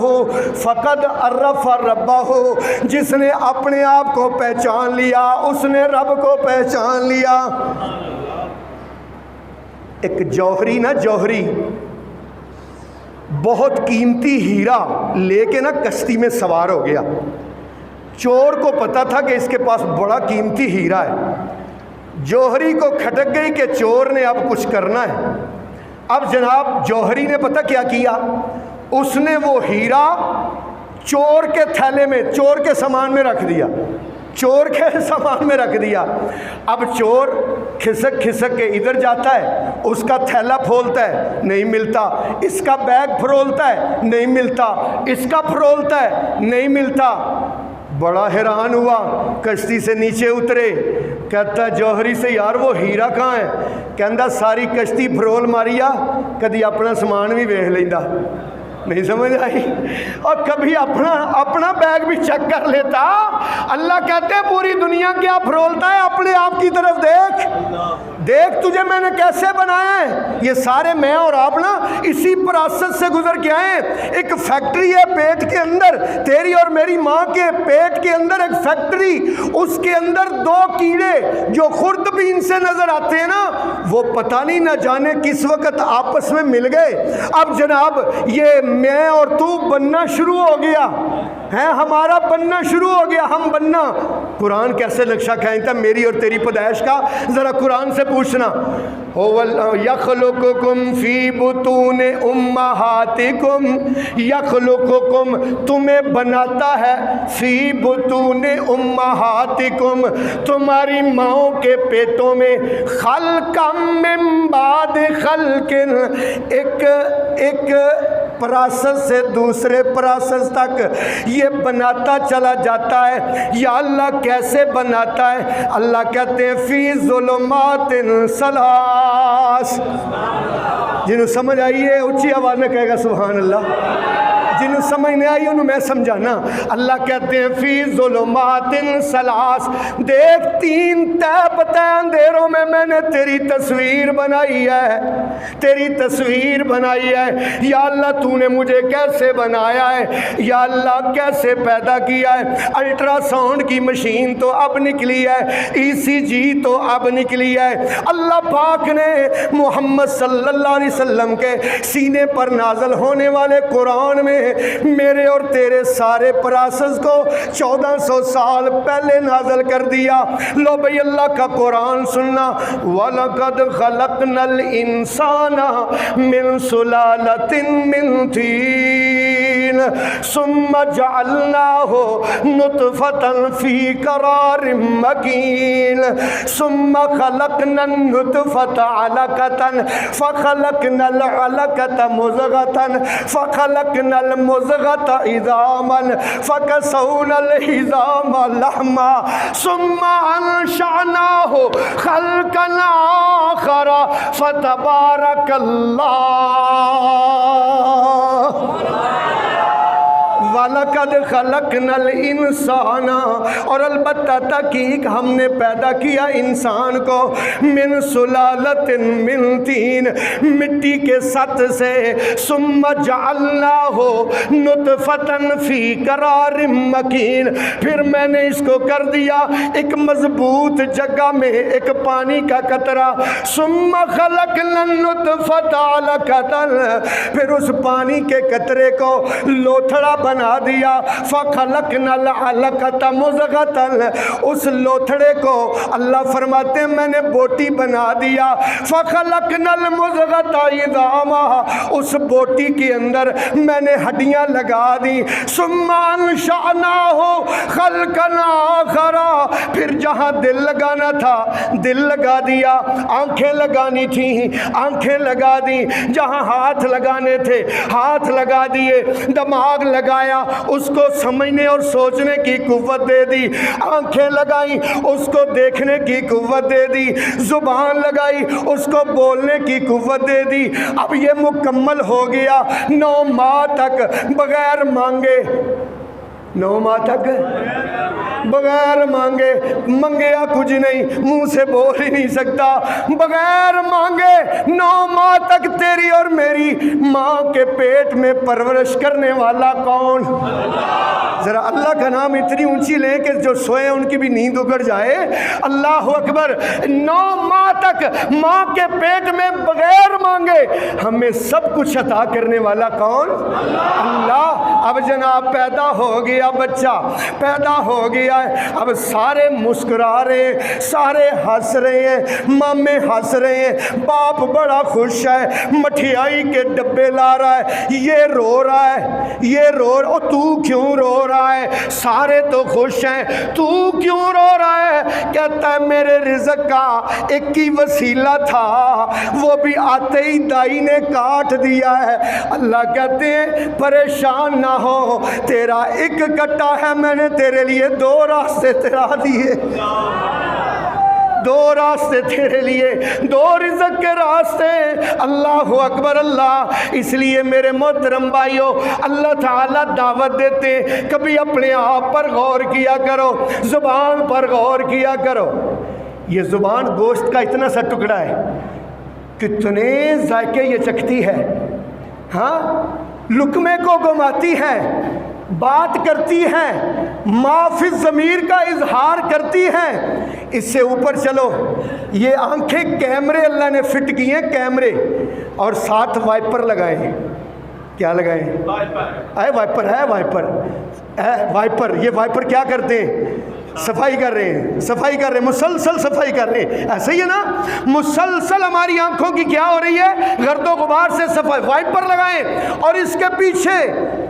فقد عرف ربہ، جس نے اپنے آپ کو پہچان لیا اس نے رب کو پہچان لیا۔ ایک جوہری نا، جوہری بہت قیمتی ہیرا لے کے نا کشتی میں سوار ہو گیا، چور کو پتا تھا کہ اس کے پاس بڑا قیمتی ہیرا ہے، جوہری کو کھٹک گئی کہ چور نے اب کچھ کرنا ہے۔ اب جناب جوہری نے پتہ کیا کیا، اس نے وہ ہیرا چور کے تھیلے میں، چور کے سامان میں رکھ دیا۔ چور کے سامان میں رکھ دیا. اب چور کھسک کھسک کے ادھر جاتا ہے، اس کا تھیلا پھولتا ہے، نہیں ملتا. اس کا بیگ پھرولتا ہے، نہیں ملتا. اس کا پھرولتا ہے، نہیں ملتا. بڑا حیران ہوا، کشتی سے نیچے اترے. کہتا جوہری سے یار وہ ہیرا کہاں ہے؟ کہندا ساری کشتی پھرول ماریا، کدی اپنا سامان بھی ویکھ لیندا. نہیں سمجھ آئی؟ اور کبھی اپنا بیگ بھی چیک کر لیتا. اللہ کہتے ہیں پوری دنیا کیا پھرولتا ہے، اپنے آپ کی طرف دیکھ تجھے میں نے کیسے بنایا ہے. یہ سارے میں اور آپ نا اسی پروسیس سے گزر کے آئے. ایک فیکٹری ہے پیٹ کے اندر، تیری اور میری ماں کے پیٹ کے اندر ایک فیکٹری. اس کے اندر 2 کیڑے جو خرد بھی ان سے نظر آتے ہیں نا، وہ پتہ نہیں نہ جانے کس وقت آپس میں مل گئے. اب جناب یہ میں اور تو بننا شروع ہو گیا ہے، ہمارا بننا شروع ہو گیا. ہم بننا، قرآن کیسے نقشہ کھینچتا میری اور تیری پیدائش کا، ذرا قرآن سے پوچھنا. یخلقکم فی بطون امہاتکم، یخلقکم تمہیں بناتا ہے، فی بطون امہاتکم تمہاری ماؤں کے پیٹوں میں، خلقم من بعد خلق ایک پروسیس سے دوسرے پروسیس تک یہ بناتا چلا جاتا ہے. یا اللہ کیسے بناتا ہے؟ اللہ کہتے ہیں فی ظلمات ثلاث. جنہوں سمجھ آئیے اونچی آواز میں کہے گا سبحان اللہ. جنہوں سمجھ نہیں آئی انہوں میں سمجھانا. اللہ کہتے ہیں فی ظلمات ثلاث، دیکھ 3 تہ اندھیروں میں نے تیری تصویر بنائی ہے، تیری تصویر بنائی ہے. یا اللہ تو نے مجھے کیسے بنایا ہے، یا اللہ کیسے پیدا کیا ہے. الٹرا ساؤنڈ کی مشین تو اب نکلی ہے، ECG تو اب نکلی ہے. اللہ پاک نے محمد صلی اللہ علیہ وسلم کے سینے پر نازل ہونے والے قرآن میں میرے اور تیرے سارے پروسیس کو 1400 سال پہلے نازل کر دیا. لو بھئی اللہ کا قرآن سننا. وَلَقَدْ خَلَقْنَا الْإِنسَانَ مِنْ سُلَالَةٍ مِنْ طِينٍ ثُمَّ جَعَلْنَاهُ نُطْفَةً فِي قَرَارٍ مَكِينٍ ثُمَّ خَلَقْنَا النُّطْفَةَ عَلَقَةً فَخَلَقْنَا الْعَلَقَةَ مُضْغَةً فَخَلَقْنَا الْمُضْغَةَ عِظَامًا فَكَسَوْنَا الْعِظَامَ لَحْمًا ثُمَّ أَنشَأْنَاهُ خَلْقًا آخَرَ فَتَبَارَكَ وَلَقَدْ خَلَقْنَا الْإِنسَانَ، اور البتہ تحقیق ہم نے پیدا کیا انسان کو، من سلالۃ من طین، مٹی کے سط سے، ثم جعلناہ نطفۃ فی قرار مکین، پھر میں نے اس کو کر دیا ایک مضبوط جگہ میں، ایک پانی کا قطرہ. ثم خلقنا النطفۃ علقۃ، پھر اس پانی کے قطرے کو لوتھڑا بنا دیا. فخلقنا العلقۃ مضغۃ، اس لوتھڑے کو اللہ فرماتے ہیں میں نے بوٹی بنا دیا. فخلقنا المضغۃ عظاما، اس بوٹی کے اندر میں نے ہڈیاں لگا دی. ثم انشأناہ خلقا آخر، پھر جہاں دل لگانا تھا دل لگا دیا، آنکھیں لگانی تھیں آنکھیں لگا دی، جہاں ہاتھ لگانے تھے ہاتھ لگا دیے، دماغ لگایا اس کو سمجھنے اور سوچنے کی قوت دے دی، آنکھیں لگائی اس کو دیکھنے کی قوت دے دی، زبان لگائی اس کو بولنے کی قوت دے دی. اب یہ مکمل ہو گیا 9 ماہ تک بغیر مانگے، 9 ماہ تک بغیر مانگے، منگیا کچھ نہیں، منہ سے بول ہی نہیں سکتا، بغیر مانگے 9 ماہ تک تیری اور میری ماں کے پیٹ میں پرورش کرنے والا کون؟ ذرا اللہ کا نام اتنی اونچی لیں کہ جو سوئے ان کی بھی نیند اکڑ جائے. اللہ اکبر. 9 ماہ تک ماں کے پیٹ میں بغیر مانگے ہے ہمیں سب کچھ عطا کرنے والا کون؟ اللہ۔ اب جناب پیدا ہو گیا بچہ، پیدا ہو گیا ہے، اب سارے مسکرا رہے ہیں، سارے ہنس رہے ہیں، مامے ہنس رہے ہیں، باپ بڑا خوش ہے، مٹھائی کے ڈبے لا رہا ہے، یہ رو رہا ہے، یہ رو رہا ہے، تو کیوں رو رہا ہے؟ سارے تو خوش ہیں، تو کیوں رو رہا ہے؟ کہتا ہے میرے رزق کا ایک ہی وسیلہ تھا، وہ بھی آتے ہی دائی نے کاٹ دیا ہے۔ اللہ کہتے ہیں پریشان نہ ہو، تیرا ایک کٹا ہے، میں نے تیرے لیے دو راستے تیرا دیے، دو راستے تیرے لیے، دو رزق کے راستے۔ اللہ اکبر اللہ۔ اس لیے میرے محترم بھائیو، اللہ تعالیٰ دعوت دیتے، کبھی اپنے آپ پر غور کیا کرو، زبان پر غور کیا کرو۔ یہ زبان گوشت کا اتنا سا ٹکڑا ہے، کتنے ذائقے یہ چکھتی ہے، ہاں، لقمے کو گماتی ہے، بات کرتی ہے، ما فی الضمیر کا اظہار کرتی ہے۔ اس سے اوپر چلو، یہ آنکھیں کیمرے اللہ نے فٹ کی ہیں، کیمرے، اور ساتھ وائپر لگائے ہیں۔ کیا لگائے ہیں؟ وائپر ہے، وائپر۔ یہ وائپر کیا کرتے ہیں؟ صفائی کر رہے ہیں، صفائی کر رہے ہیں، مسلسل صفائی کر رہے ہیں۔ ایسے ہی ہے نا، مسلسل ہماری آنکھوں کی کیا ہو رہی ہے؟ گرد و غبار سے صفائی۔ وائپر لگائیں، اور اس کے پیچھے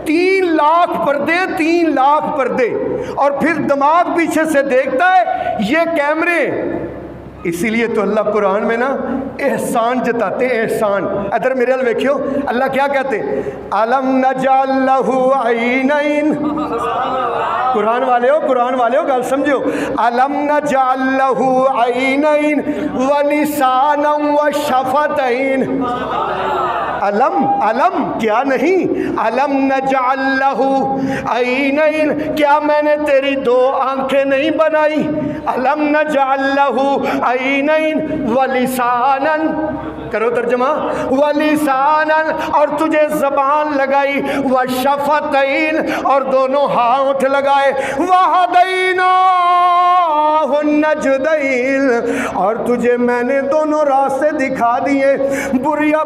3 لاکھ پردے، 3 لاکھ پردے، اور پھر دماغ پیچھے سے دیکھتا ہے یہ کیمرے۔ اسی لیے تو اللہ قرآن میں نا احسان جتاتے ہیں، احسان۔ ادھر میرے ال ویکھیو، اللہ کیا کہتے ہیں؟ الم نجعل لہ عینین۔ قرآن والے ہو گل سمجھو، الم نجعل لہ عینین ولسانا وشفتین۔ علم کیا نہیں؟ علم نجعل لہ عینین، کیا میں نے تیری 2 آنکھیں نہیں بنائی؟ علم نجعل لہ عینین ولسانن، کرو ترجمہ، ولسانن، اور تجھے زبان لگائی، وشفتین، اور دونوں ہاتھ لگائے، وہدیناہ النجدین، اور تجھے میں نے دونوں راستے دکھا دیے،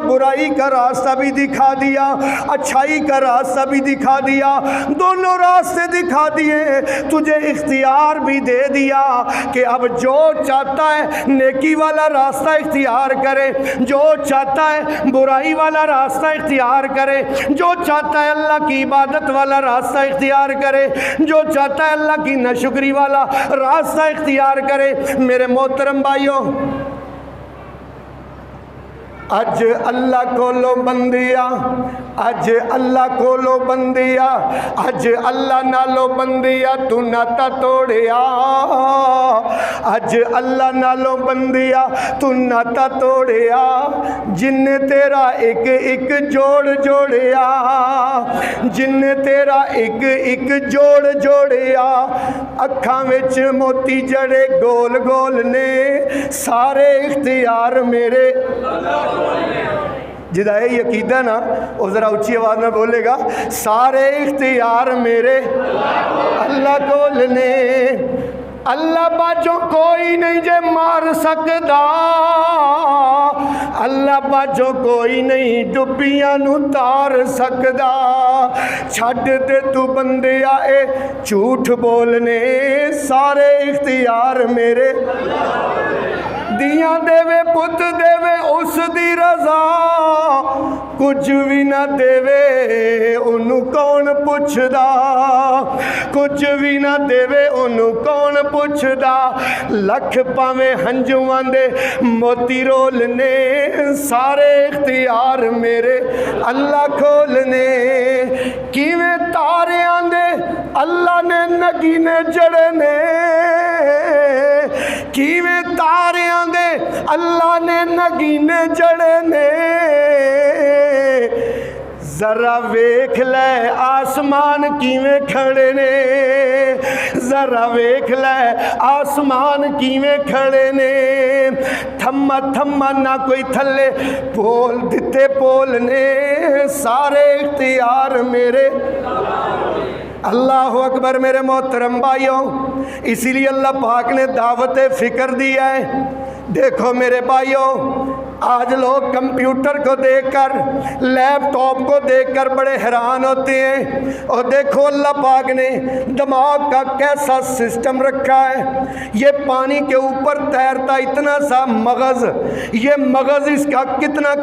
برائی کا راستہ بھی دکھا دیا، اچھائی کا راستہ بھی دکھا دیا، دونوں راستے دکھا دیے، تجھے اختیار بھی دے دیا کہ اب جو چاہتا ہے نیکی والا راستہ اختیار کرے، جو چاہتا ہے برائی والا راستہ اختیار کرے، جو چاہتا ہے اللہ کی عبادت والا راستہ اختیار کرے، جو چاہتا ہے اللہ کی ناشکری والا راستہ اختیار کرے۔ میرے محترم بھائیوں، اج اللہ کولو بندیا، اج اللہ کولو بندیا، اج اللہ نالو بندیا تو ناتا توڑیا، اج اللہ نالو بندیا تو ناتا توڑیا، جن نے تیرا ایک ایک جوڑ جوڑیا، جن نے تیرا ایک ایک جوڑ جوڑیا، اکھاں وچ موتی جڑے گول گول نے، سارے اختیار میرے۔ جدا یہ عقیدہ نا وہ ذرا اونچی آواز میں بولے گا، سارے اختیار میرے اللہ کول نے۔ اللہ باجوں کوئی نہیں جے مار سکدا، اللہ باجوں کوئی نہیں ڈبیاں نو تار سکدا، چھڈ دے تو بندیا اے جھوٹ بولنے، سارے اختیار میرے۔ دیاں دیوے پت دیوے اس دی رضا، کچھ بھی نہ دیوے انہوں کون پوچھدا، کچھ بھی نہ دیوے انہوں کون پوچھدا، لکھ پاویں ہنجواں دے موتی رولنے، سارے اختیار میرے اللہ کھولنے۔ کیویں تاریاں دے اللہ نے نگینے جڑنے، کیویں تاریاں دے اللہ نے نگینے جڑنے، ذرا ویکھ لے آسمان کیویں کھڑے نے، ذرا ویکھ لے آسمان کیویں کھڑے نے، تھما تھما نہ کوئی تھلے پول دتے پول نے، سارے اختیار میرے۔ اللہ اکبر میرے محترم بھائیوں، اسی لیے اللہ پاک نے دعوت فکر دیا ہے۔ دیکھو میرے بھائیوں، آج لوگ کمپیوٹر کو دیکھ کر، لیپ ٹاپ کو دیکھ کر بڑے حیران ہوتے ہیں، اور دیکھو اللہ پاک نے دماغ کا کیسا سسٹم رکھا ہے۔ یہ پانی کے اوپر تیرتا اتنا سا مغز، یہ مغز اس کا کتنا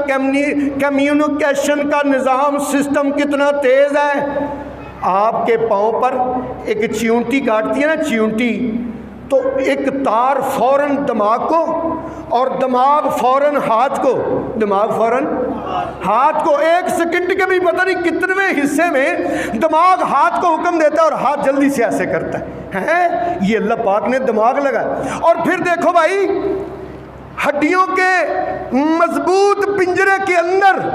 کمیونیکیشن کا نظام سسٹم کتنا تیز ہے۔ آپ کے پاؤں پر ایک چیونٹی کاٹتی ہے نا، چیونٹی، تو ایک تار فوراً دماغ کو، اور دماغ فوراً ہاتھ کو، دماغ فوراً ہاتھ کو، ایک سیکنڈ کے بھی پتہ نہیں کتنے حصے میں دماغ ہاتھ کو حکم دیتا ہے اور ہاتھ جلدی سے ایسے کرتا ہے۔ یہ اللہ پاک نے دماغ لگایا۔ اور پھر دیکھو بھائی، ہڈیوں کے مضبوط پنجرے کے اندر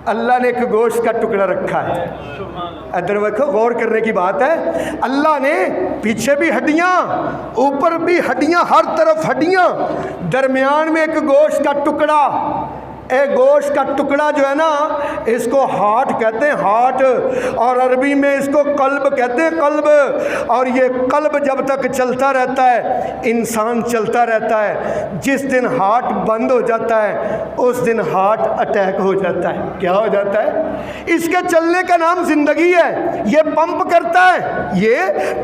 اللہ نے ایک گوشت کا ٹکڑا رکھا ہے۔ ادھر دیکھو، غور کرنے کی بات ہے، اللہ نے پیچھے بھی ہڈیاں، اوپر بھی ہڈیاں، ہر طرف ہڈیاں، درمیان میں ایک گوشت کا ٹکڑا۔ گوشت کا ٹکڑا جو ہے نا، اس کو ہارٹ کہتے ہیں، ہارٹ، اور عربی میں اس کو قلب کہتے ہیں، قلب۔ اور یہ قلب جب تک چلتا رہتا ہے انسان چلتا رہتا ہے۔ جس دن ہارٹ بند ہو جاتا ہے اس دن ہارٹ اٹیک ہو جاتا ہے۔ کیا ہو جاتا ہے؟ اس کے چلنے کا نام زندگی ہے۔ یہ پمپ کرتا ہے، یہ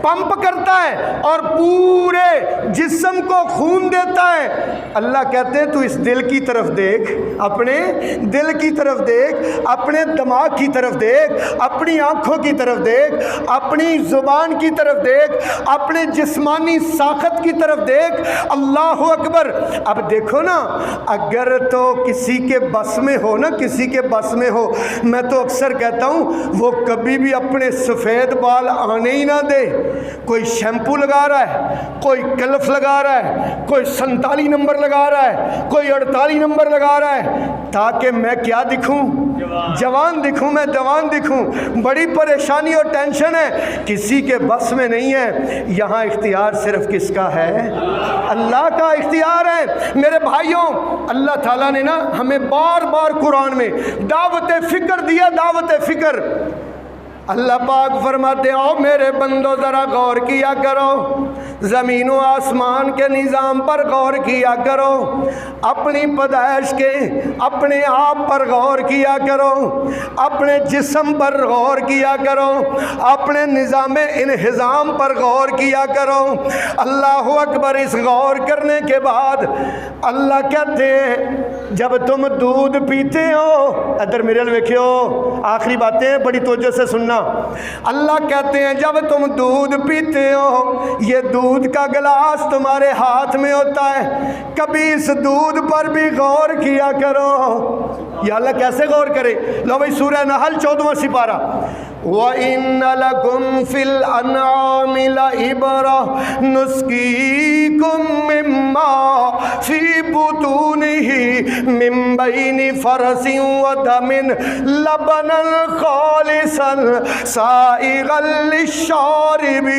پمپ کرتا ہے اور پورے جسم کو خون دیتا ہے۔ اللہ کہتے ہیں تو اس دل کی طرف دیکھ، اپنے دل کی طرف دیکھ، اپنے دماغ کی طرف دیکھ، اپنی آنکھوں کی طرف دیکھ، اپنی زبان کی طرف دیکھ، اپنے جسمانی ساخت کی طرف دیکھ۔ اللہ اکبر۔ اب دیکھو نا، اگر تو کسی کے بس میں ہو نا، کسی کے بس میں ہو، میں تو اکثر کہتا ہوں وہ کبھی بھی اپنے سفید بال آنے ہی نہ دے۔ کوئی شیمپو لگا رہا ہے، کوئی کلف لگا رہا ہے، کوئی 47 نمبر لگا رہا ہے، کوئی 48 نمبر لگا رہا ہے، تاکہ میں کیا دکھوں؟ جوان دکھوں، میں جوان دکھوں۔ بڑی پریشانی اور ٹینشن ہے، کسی کے بس میں نہیں ہے۔ یہاں اختیار صرف کس کا ہے؟ اللہ کا اختیار ہے۔ میرے بھائیوں، اللہ تعالیٰ نے نا ہمیں بار بار قرآن میں دعوت فکر دیا، دعوت فکر۔ اللہ پاک فرماتے ہو میرے بندو ذرا غور کیا کرو، زمین و آسمان کے نظام پر غور کیا کرو، اپنی پیدائش کے اپنے آپ پر غور کیا کرو، اپنے جسم پر غور کیا کرو، اپنے نظام انہضام پر غور کیا کرو۔ اللہ اکبر۔ اس غور کرنے کے بعد اللہ کہتے ہیں جب تم دودھ پیتے ہو، ادھر میرے ویکھیو، آخری باتیں بڑی توجہ سے سننا۔ اللہ کہتے ہیں جب تم دودھ پیتے ہو، یہ دودھ کا گلاس تمہارے ہاتھ میں ہوتا ہے، کبھی اس دودھ پر بھی غور کیا کرو۔ یا اللہ کیسے غور کرے؟ لو بھائی، سورہ نحل 14واں سپارہ، وَإِنَّ لَكُمْ فِي الْأَنْعَامِ لَعِبْرَةً نُسْقِيكُم مِّمَّا فِي بُطُونِهِ مِن بَيْنِ فَرْثٍ وَدَمٍ لَبَنًا خَالِصًا سَائِغًا لِلشَّارِبِينَ۔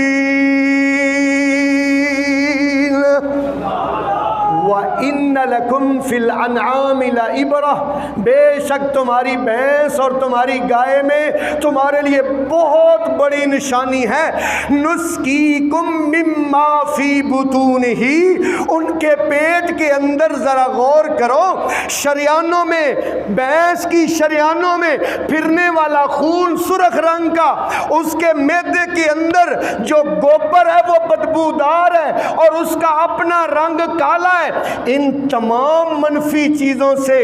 وَإِنَّ لَكُمْ فِي الْأَنْعَامِ لَعِبْرَةً، بے شک تمہاری بھینس اور تمہاری گائے میں تمہارے لیے بہت بڑی نشانی ہے۔ نُسْقِيكُم مِّمَّا فِي بُطُونِهِ، ان کے پیٹ کے اندر ذرا غور کرو، شریانوں میں، بھینس کی شریانوں میں پھرنے والا خون سرخ رنگ کا، اس کے معدے کے اندر جو گوبر ہے وہ بدبودار ہے اور اس کا اپنا رنگ کالا ہے۔ ان تمام منفی چیزوں سے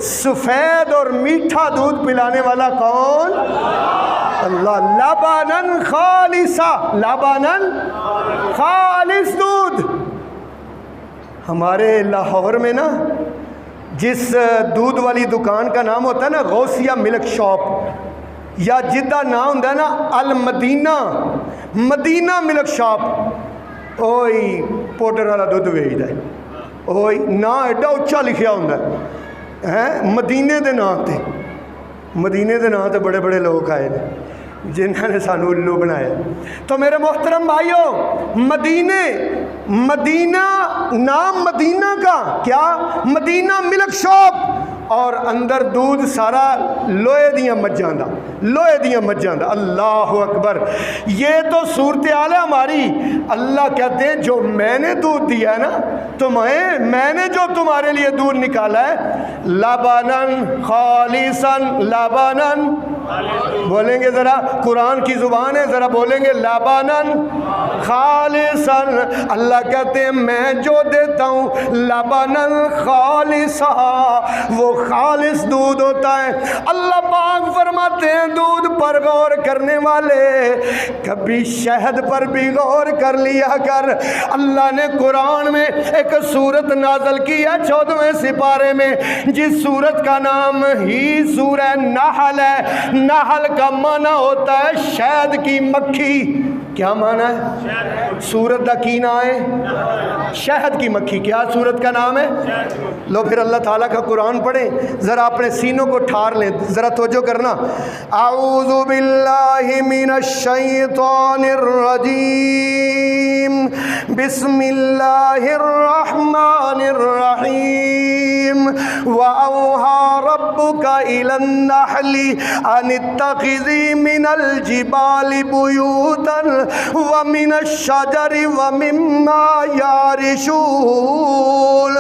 سفید اور میٹھا دودھ پلانے والا کون؟ اللہ۔ لبناً خالصا، لبناً خالص دودھ۔ ہمارے لاہور میں نا جس دودھ والی دکان کا نام ہوتا ہے نا غوثیہ ملک شاپ، یا جدہ نام ہوتا ہے نا المدینہ، مدینہ ملک شاپ، اوئی پوٹر والا دودھ ویچدا ہے، اوئی نا ایڈا اچھا لکھیا ہوندا ہے مدینے دے نام تے، مدینے دے نام تے بڑے بڑے لوگ آئے نے جنہوں نے سانو الو بنایا۔ تو میرے محترم بھائیوں، مدینے، مدینہ، نام مدینہ کا کیا؟ مدینہ ملک شاپ، اور اندر دودھ سارا لوہے دیاں مجھاں دا، لوہے دیاں مجھاں دا۔ اللہ اکبر، یہ تو صورتحال ہے ہماری۔ اللہ کہتے ہیں جو میں نے دودھ دیا ہے نا تمہیں، میں نے جو تمہارے لیے دودھ نکالا ہے، لبنن خالصاً، لبنن بولیں گے ذرا، قرآن کی زبان ہے، ذرا بولیں گے لبنن خالصاً۔ اللہ کہتے ہیں میں جو دیتا ہوں لبنن خالصا، وہ خالص دودھ ہوتا ہے۔ اللہ پاک فرماتے ہیں دودھ پر غور کرنے والے کبھی شہد پر بھی غور کر لیا کر۔ اللہ نے قرآن میں ایک سورت نازل کی ہے 14ویں سپارے میں، جس سورت کا نام ہی سورہ نحل ہے۔ نحل کا معنی ہوتا ہے شہد کی مکھی۔ کیا معنی ہے؟ سورت دا کی نام ہے؟ شہد کی مکھی۔ کیا سورت کا نام ہے؟ لو پھر اللہ تعالیٰ کا قرآن پڑھیں، ذرا اپنے سینوں کو ٹھار لیں، ذرا توجہ کرنا۔ اعوذ باللہ من الشیطان الرجیم، بسم اللہ الرحمن الرحیم۔ وَأَوْحَى رَبُّكَ إِلَى النَّحْلِ أَنِ اتَّخِذِي مِنَ الْجِبَالِ بُيُوتًا وَمِنَ الشَّجَرِ وَمِمَّا يَعْرِشُونَ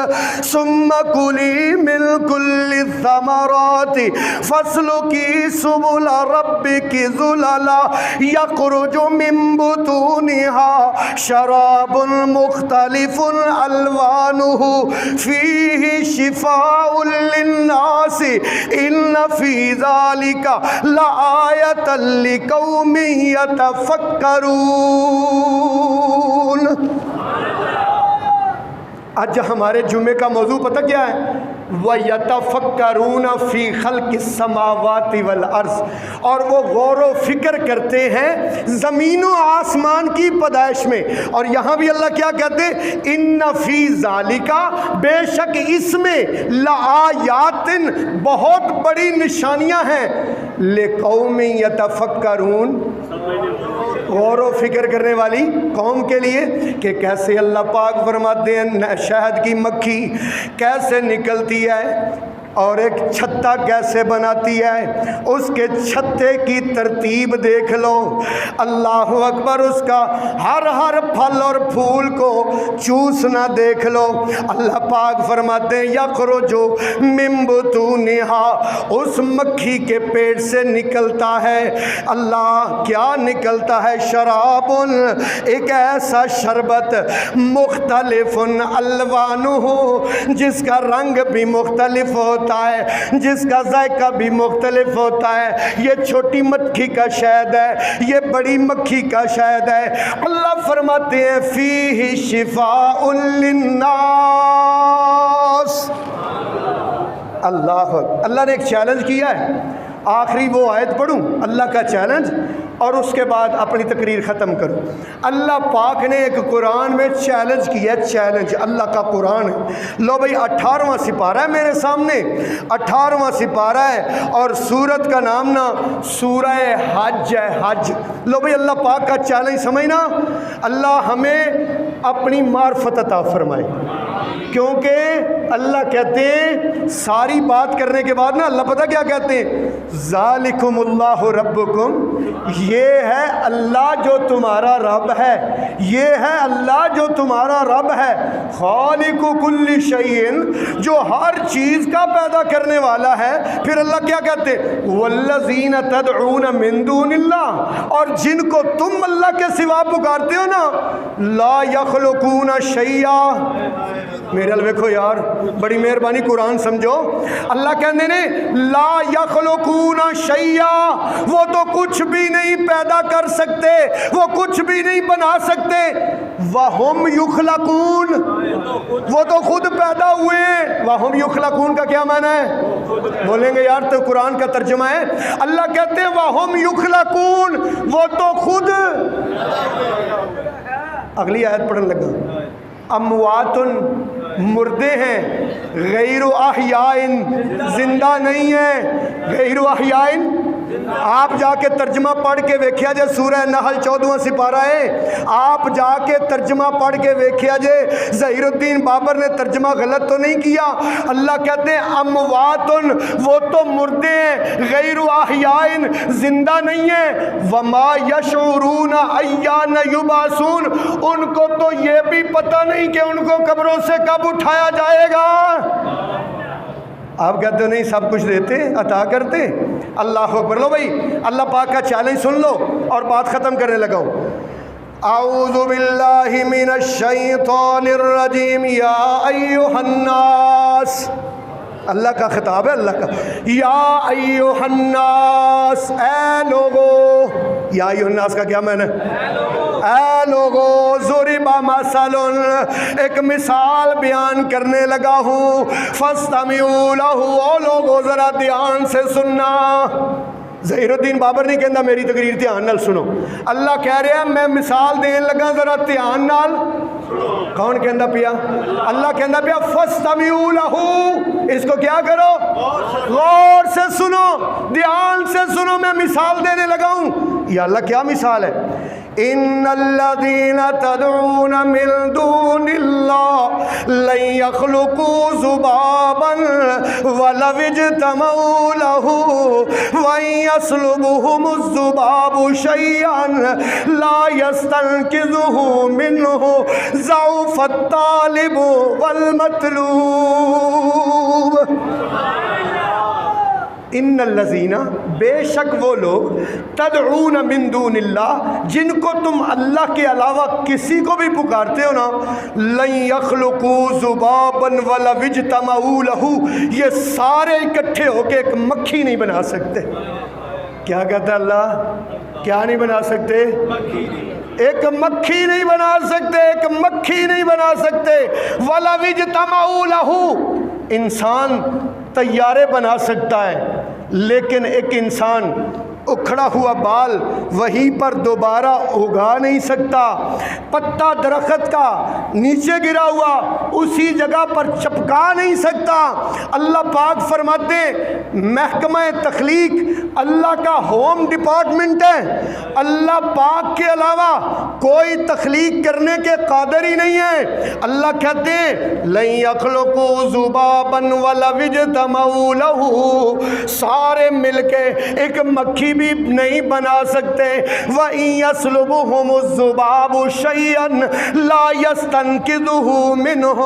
ثُمَّ كُلِي مِن كُلِّ الثَّمَرَاتِ فَاسْلُكِي سُبُلَ رَبِّكِ ذُلَلًا يَخْرُجُ مِن بُطُونِهَا شَرَابٌ مُخْتَلِفٌ أَلْوَانُهُ فِيهِ شِفَاءٌ لِلنَّاسِ إِنَّ فِي ذَلِكَ لَآيَةً لِقَوْمٍ يَتَفَكَّرُونَ۔ آج ہمارے جمعے کا موضوع پتہ کیا ہے؟ وَيَتَفَكَّرُونَ فِي خَلْقِ السَّمَاوَاتِ وَالْأَرْضِ، اور وہ غور و فکر کرتے ہیں زمین و آسمان کی پیدائش میں۔ اور یہاں بھی اللہ کیا کہتے ہیں؟ اِنَّ فِي ذَلِكَ، بے شک اس میں، لَآیَاتٍ، بہت بڑی نشانیاں ہیں، لِقَوْمٍ يَتَفَكَّرُونَ، غور و فکر کرنے والی قوم کے لیے، کہ کیسے اللہ پاک فرماتے ہیں شہد کی مکھی کیسے نکلتی ہے اور ایک چھتا کیسے بناتی ہے، اس کے چھتے کی ترتیب دیکھ لو، اللہ اکبر، اس کا ہر ہر پھل اور پھول کو چوسنا دیکھ لو۔ اللہ پاک فرماتے ہیں یخرج من بطونہا، اس مکھی کے پیٹ سے نکلتا ہے، اللہ کیا نکلتا ہے؟ شراب، ایک ایسا شربت، مختلف الوانہ، جس کا رنگ بھی مختلف ہوتا ہے، جس کا ذائقہ بھی مختلف ہوتا ہے۔ یہ چھوٹی مکھی کا شہد ہے، یہ بڑی مکھی کا شہد ہے۔ اللہ فرماتے ہیں فیہ شفاء للناس۔ اللہ نے ایک چیلنج کیا ہے، آخری وہ آیت پڑھوں اللہ کا چیلنج اور اس کے بعد اپنی تقریر ختم کروں۔ اللہ پاک نے ایک قرآن میں چیلنج کیا، چیلنج اللہ کا قرآن ہے۔ لو بھئی 18واں سپارہ ہے میرے سامنے، 18واں سپارہ ہے، اور سورت کا نام نا سورہ حج ہے، حج۔ لو بھئی اللہ پاک کا چیلنج سمجھنا، اللہ ہمیں اپنی معرفت عطا فرمائے، کیونکہ اللہ کہتے ہیں ساری بات کرنے کے بعد نا اللہ پتہ کیا کہتے ہیں؟ ذالکم اللہ ربکم، یہ ہے اللہ جو تمہارا رب ہے، یہ ہے اللہ جو تمہارا رب ہے، خالق کل شیء، جو ہر چیز کا پیدا کرنے والا ہے۔ پھر اللہ کیا کہتے ہیں؟ والذین تدعون من دون اللہ، اور جن کو تم اللہ کے سوا پکارتے ہو نا، لا یخلقون شیئا۔ میرے الویکھو یار، بڑی مہربانی قرآن سمجھو۔ اللہ کہنے نے لا یخلقون شیئا، وہ تو کچھ بھی نہیں پیدا کر سکتے، وہ کچھ بھی نہیں بنا سکتے۔ وَهُمْ يُخْلَقُونَ، وہ تو خود پیدا ہوئے ہیں۔ وَهُمْ يُخْلَقُونَ کا کیا معنی ہے؟ بولیں گے یار، تو قرآن کا ترجمہ ہے۔ اللہ کہتے ہیں وَهُمْ يُخْلَقُونَ، وہ تو خود۔ اگلی آیت پڑھنے لگا، اموات، مردے ہیں، غیر احیاء، زندہ نہیں ہیں، غیر احیاء، آپ جا کے ترجمہ پڑھ کے ویکھیا جے سورہ نحل 14واں سپارہ ہے، آپ جا کے ترجمہ پڑھ کے ویکھیا جے ظہیر الدین بابر نے ترجمہ غلط تو نہیں کیا۔ اللہ کہتے ہیں امواتن، وہ تو مردے ہیں، غیر احیائن، زندہ نہیں ہیں، وما یشعرون ایان یبعثون، ان کو تو یہ بھی پتہ نہیں کہ ان کو قبروں سے کب اٹھایا جائے گا۔ آپ کہتے ہو نہیں سب کچھ دیتے عطا کرتے۔ اللہ اکبر۔ لو بھائی اللہ پاک کا چیلنج سن لو اور بات ختم کرنے لگا ہوں۔ اعوذ باللہ من الشیطان الرجیم یا ایھا الناس، اللہ کا خطاب ہے، اللہ کا، یا ایھا الناس، اے لوگو۔ یا ایھا الناس کا کیا معنی ہے؟ اے لوگو، ضرب مثل، ایک مثال بیان کرنے لگا ہوں، فاستمعوا لہ، او لوگو ذرا دھیان سے سننا۔ ظہیر الدین بابر نہیں کہندا میری تقریر دھیان نال سنو، اللہ کہہ رہا ہے میں مثال دین لگا ذرا دھیان نال۔ کون کہندا پیا؟ اللہ کہندا پیا فاستمعوا لہ، اس کو کیا کرو؟ غور سے سنو، دھیان سے سنو، میں مثال دینے لگا ہوں۔ یا اللہ کیا مثال ہے؟ ان الذین تدعون من دون اللہ لن یخلقوا ذبابا ولو اجتمعوا له وان یسلبهم الذباب شیئا لا یستنقذه منه ضعف الطالب والمطلوب۔ ان الذین، بے شک وہ لوگ، تدعون من دون اللہ، جن کو تم اللہ کے علاوہ کسی کو بھی پکارتے ہو نا، لن یخلقوا ذبابا ولو اجتمعوا لہ، یہ سارے اکٹھے ہو کے ایک مکھی نہیں بنا سکتے۔ کیا کہتا ہے اللہ؟ کیا نہیں بنا سکتے؟ ایک مکھی نہیں بنا سکتے، ایک مکھی نہیں بنا سکتے۔ وَلَوِ اجْتَمَعُوا لَهُ، انسان طیارے بنا سکتا ہے لیکن ایک انسان اکھڑا ہوا بال وہیں پر دوبارہ اگا نہیں سکتا، پتا درخت کا نیچے گرا ہوا اسی جگہ پر چپکا نہیں سکتا۔ اللہ پاک فرماتے ہیں محکمہ تخلیق اللہ کا ہوم ڈپارٹمنٹ ہے، اللہ پاک کے علاوہ کوئی تخلیق کرنے کے قادر ہی نہیں ہے۔ اللہ کہتے ہیں لن یخلقوا ذبابا ولو اجتمعوا لہ، سارے مل کے ایک مکھی بھی نہیں بنا سکتے۔ وَإِن يَسْلُبْهُمُ الذُّبَابُ شَيْئًا لَا يَسْتَنقِذُهُ مِنْهُ،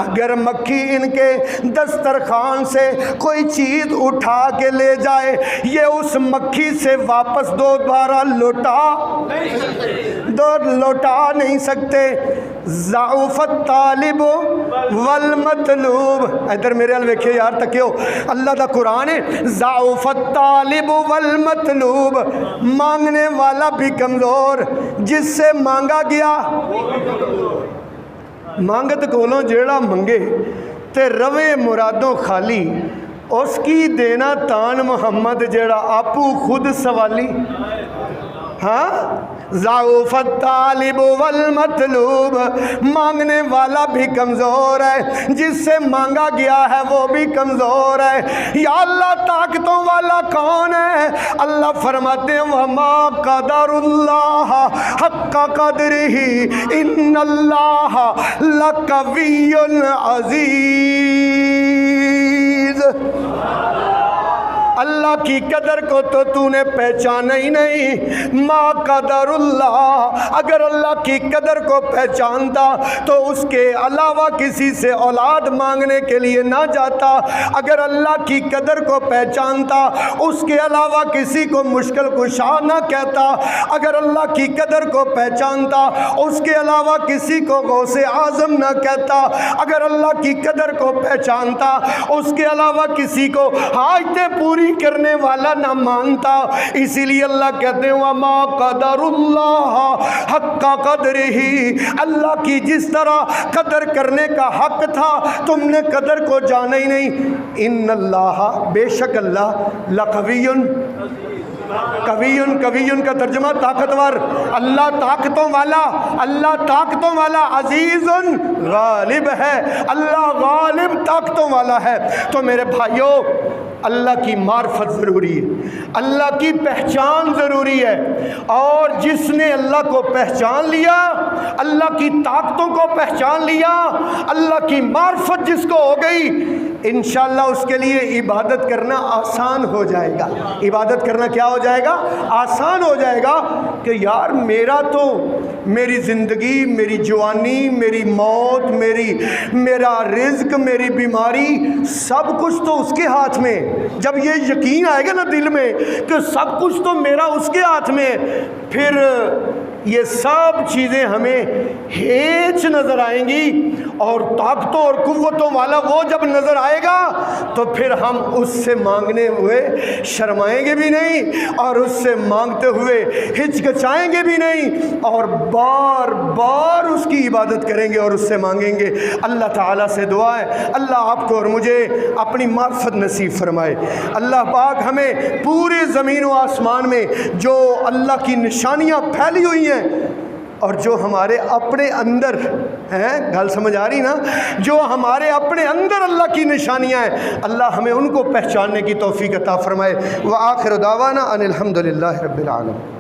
اگر مکھی ان کے دسترخوان سے کوئی چیز اٹھا کے لے جائے، یہ اس مکھی سے واپس دوبارہ لوٹا نہیں سکتے۔ ضعف الطالب والمطلوب، ادھر میرے حال ویکھے یار تکیو، اللہ دا قرآن ہے، ضعف الطالب والمطلوب، مانگنے والا بھی کمزور، جس سے مانگا گیا مانگت کولوں جیڑا منگے تے روے مرادوں خالی، اس کی دینا تان محمد جیڑا آپو خود سوالی۔ ہاں ضعف الطالب والمطلوب، مانگنے والا بھی کمزور ہے، جس سے مانگا گیا ہے وہ بھی کمزور ہے۔ یا اللہ طاقتوں والا کون ہے؟ اللہ فرماتے ہیں وما قدر اللہ حق قدرہ ان اللہ لقوی عزیز۔ اللہ کی قدر کو تو نے پہچانا ہی نہیں۔ ما قدر اللہ، اگر اللہ کی قدر کو پہچانتا تو اس کے علاوہ کسی سے اولاد مانگنے کے لیے نہ جاتا۔ اگر اللہ کی قدر کو پہچانتا اس کے علاوہ کسی کو مشکل کشا نہ کہتا۔ اگر اللہ کی قدر کو پہچانتا اس کے علاوہ کسی کو غوث اعظم نہ کہتا۔ اگر اللہ کی قدر کو پہچانتا اس کے علاوہ کسی کو حاجتیں پوری کرنے والا نہ مانتا۔ اسی لیے اللہ کہتے ہیں وما قدر اللہ حق قدرہ، اللہ کی جس طرح قدر کرنے کا حق تھا تم نے قدر کو جانا ہی نہیں۔ ان اللہ، بے شک اللہ، لقوی، قوی کا ترجمہ طاقتور، اللہ طاقتوں والا، اللہ طاقتوں والا، عزیز غالب ہے، اللہ غالب طاقتوں والا ہے۔ تو میرے بھائیوں اللہ کی معرفت ضروری ہے، اللہ کی پہچان ضروری ہے، اور جس نے اللہ کو پہچان لیا، اللہ کی طاقتوں کو پہچان لیا، اللہ کی معرفت جس کو ہو گئی، انشاءاللہ اس کے لیے عبادت کرنا آسان ہو جائے گا۔ عبادت کرنا کیا ہو جائے گا؟ آسان ہو جائے گا کہ یار میرا تو میری زندگی، میری جوانی، میری موت، میرا رزق، میری بیماری، سب کچھ تو اس کے ہاتھ میں۔ جب یہ یقین آئے گا نا دل میں کہ سب کچھ تو میرا اس کے ہاتھ میں، پھر یہ سب چیزیں ہمیں ہیچ نظر آئیں گی، اور طاقتوں اور قوتوں والا وہ جب نظر آئے گا تو پھر ہم اس سے مانگنے ہوئے شرمائیں گے بھی نہیں، اور اس سے مانگتے ہوئے ہچکچائیں گے بھی نہیں، اور بار بار اس کی عبادت کریں گے اور اس سے مانگیں گے۔ اللہ تعالیٰ سے دعا ہے اللہ آپ کو اور مجھے اپنی معرفت نصیب فرمائے۔ اللہ پاک ہمیں پورے زمین و آسمان میں جو اللہ کی نشانیاں پھیلی ہوئی ہیں اور جو ہمارے اپنے اندر ہیں، گل سمجھ آ رہی نا، جو ہمارے اپنے اندر اللہ کی نشانیاں ہیں، اللہ ہمیں ان کو پہچاننے کی توفیق عطا فرمائے۔ وآخر دعوانا ان الحمد للہ رب العالمین۔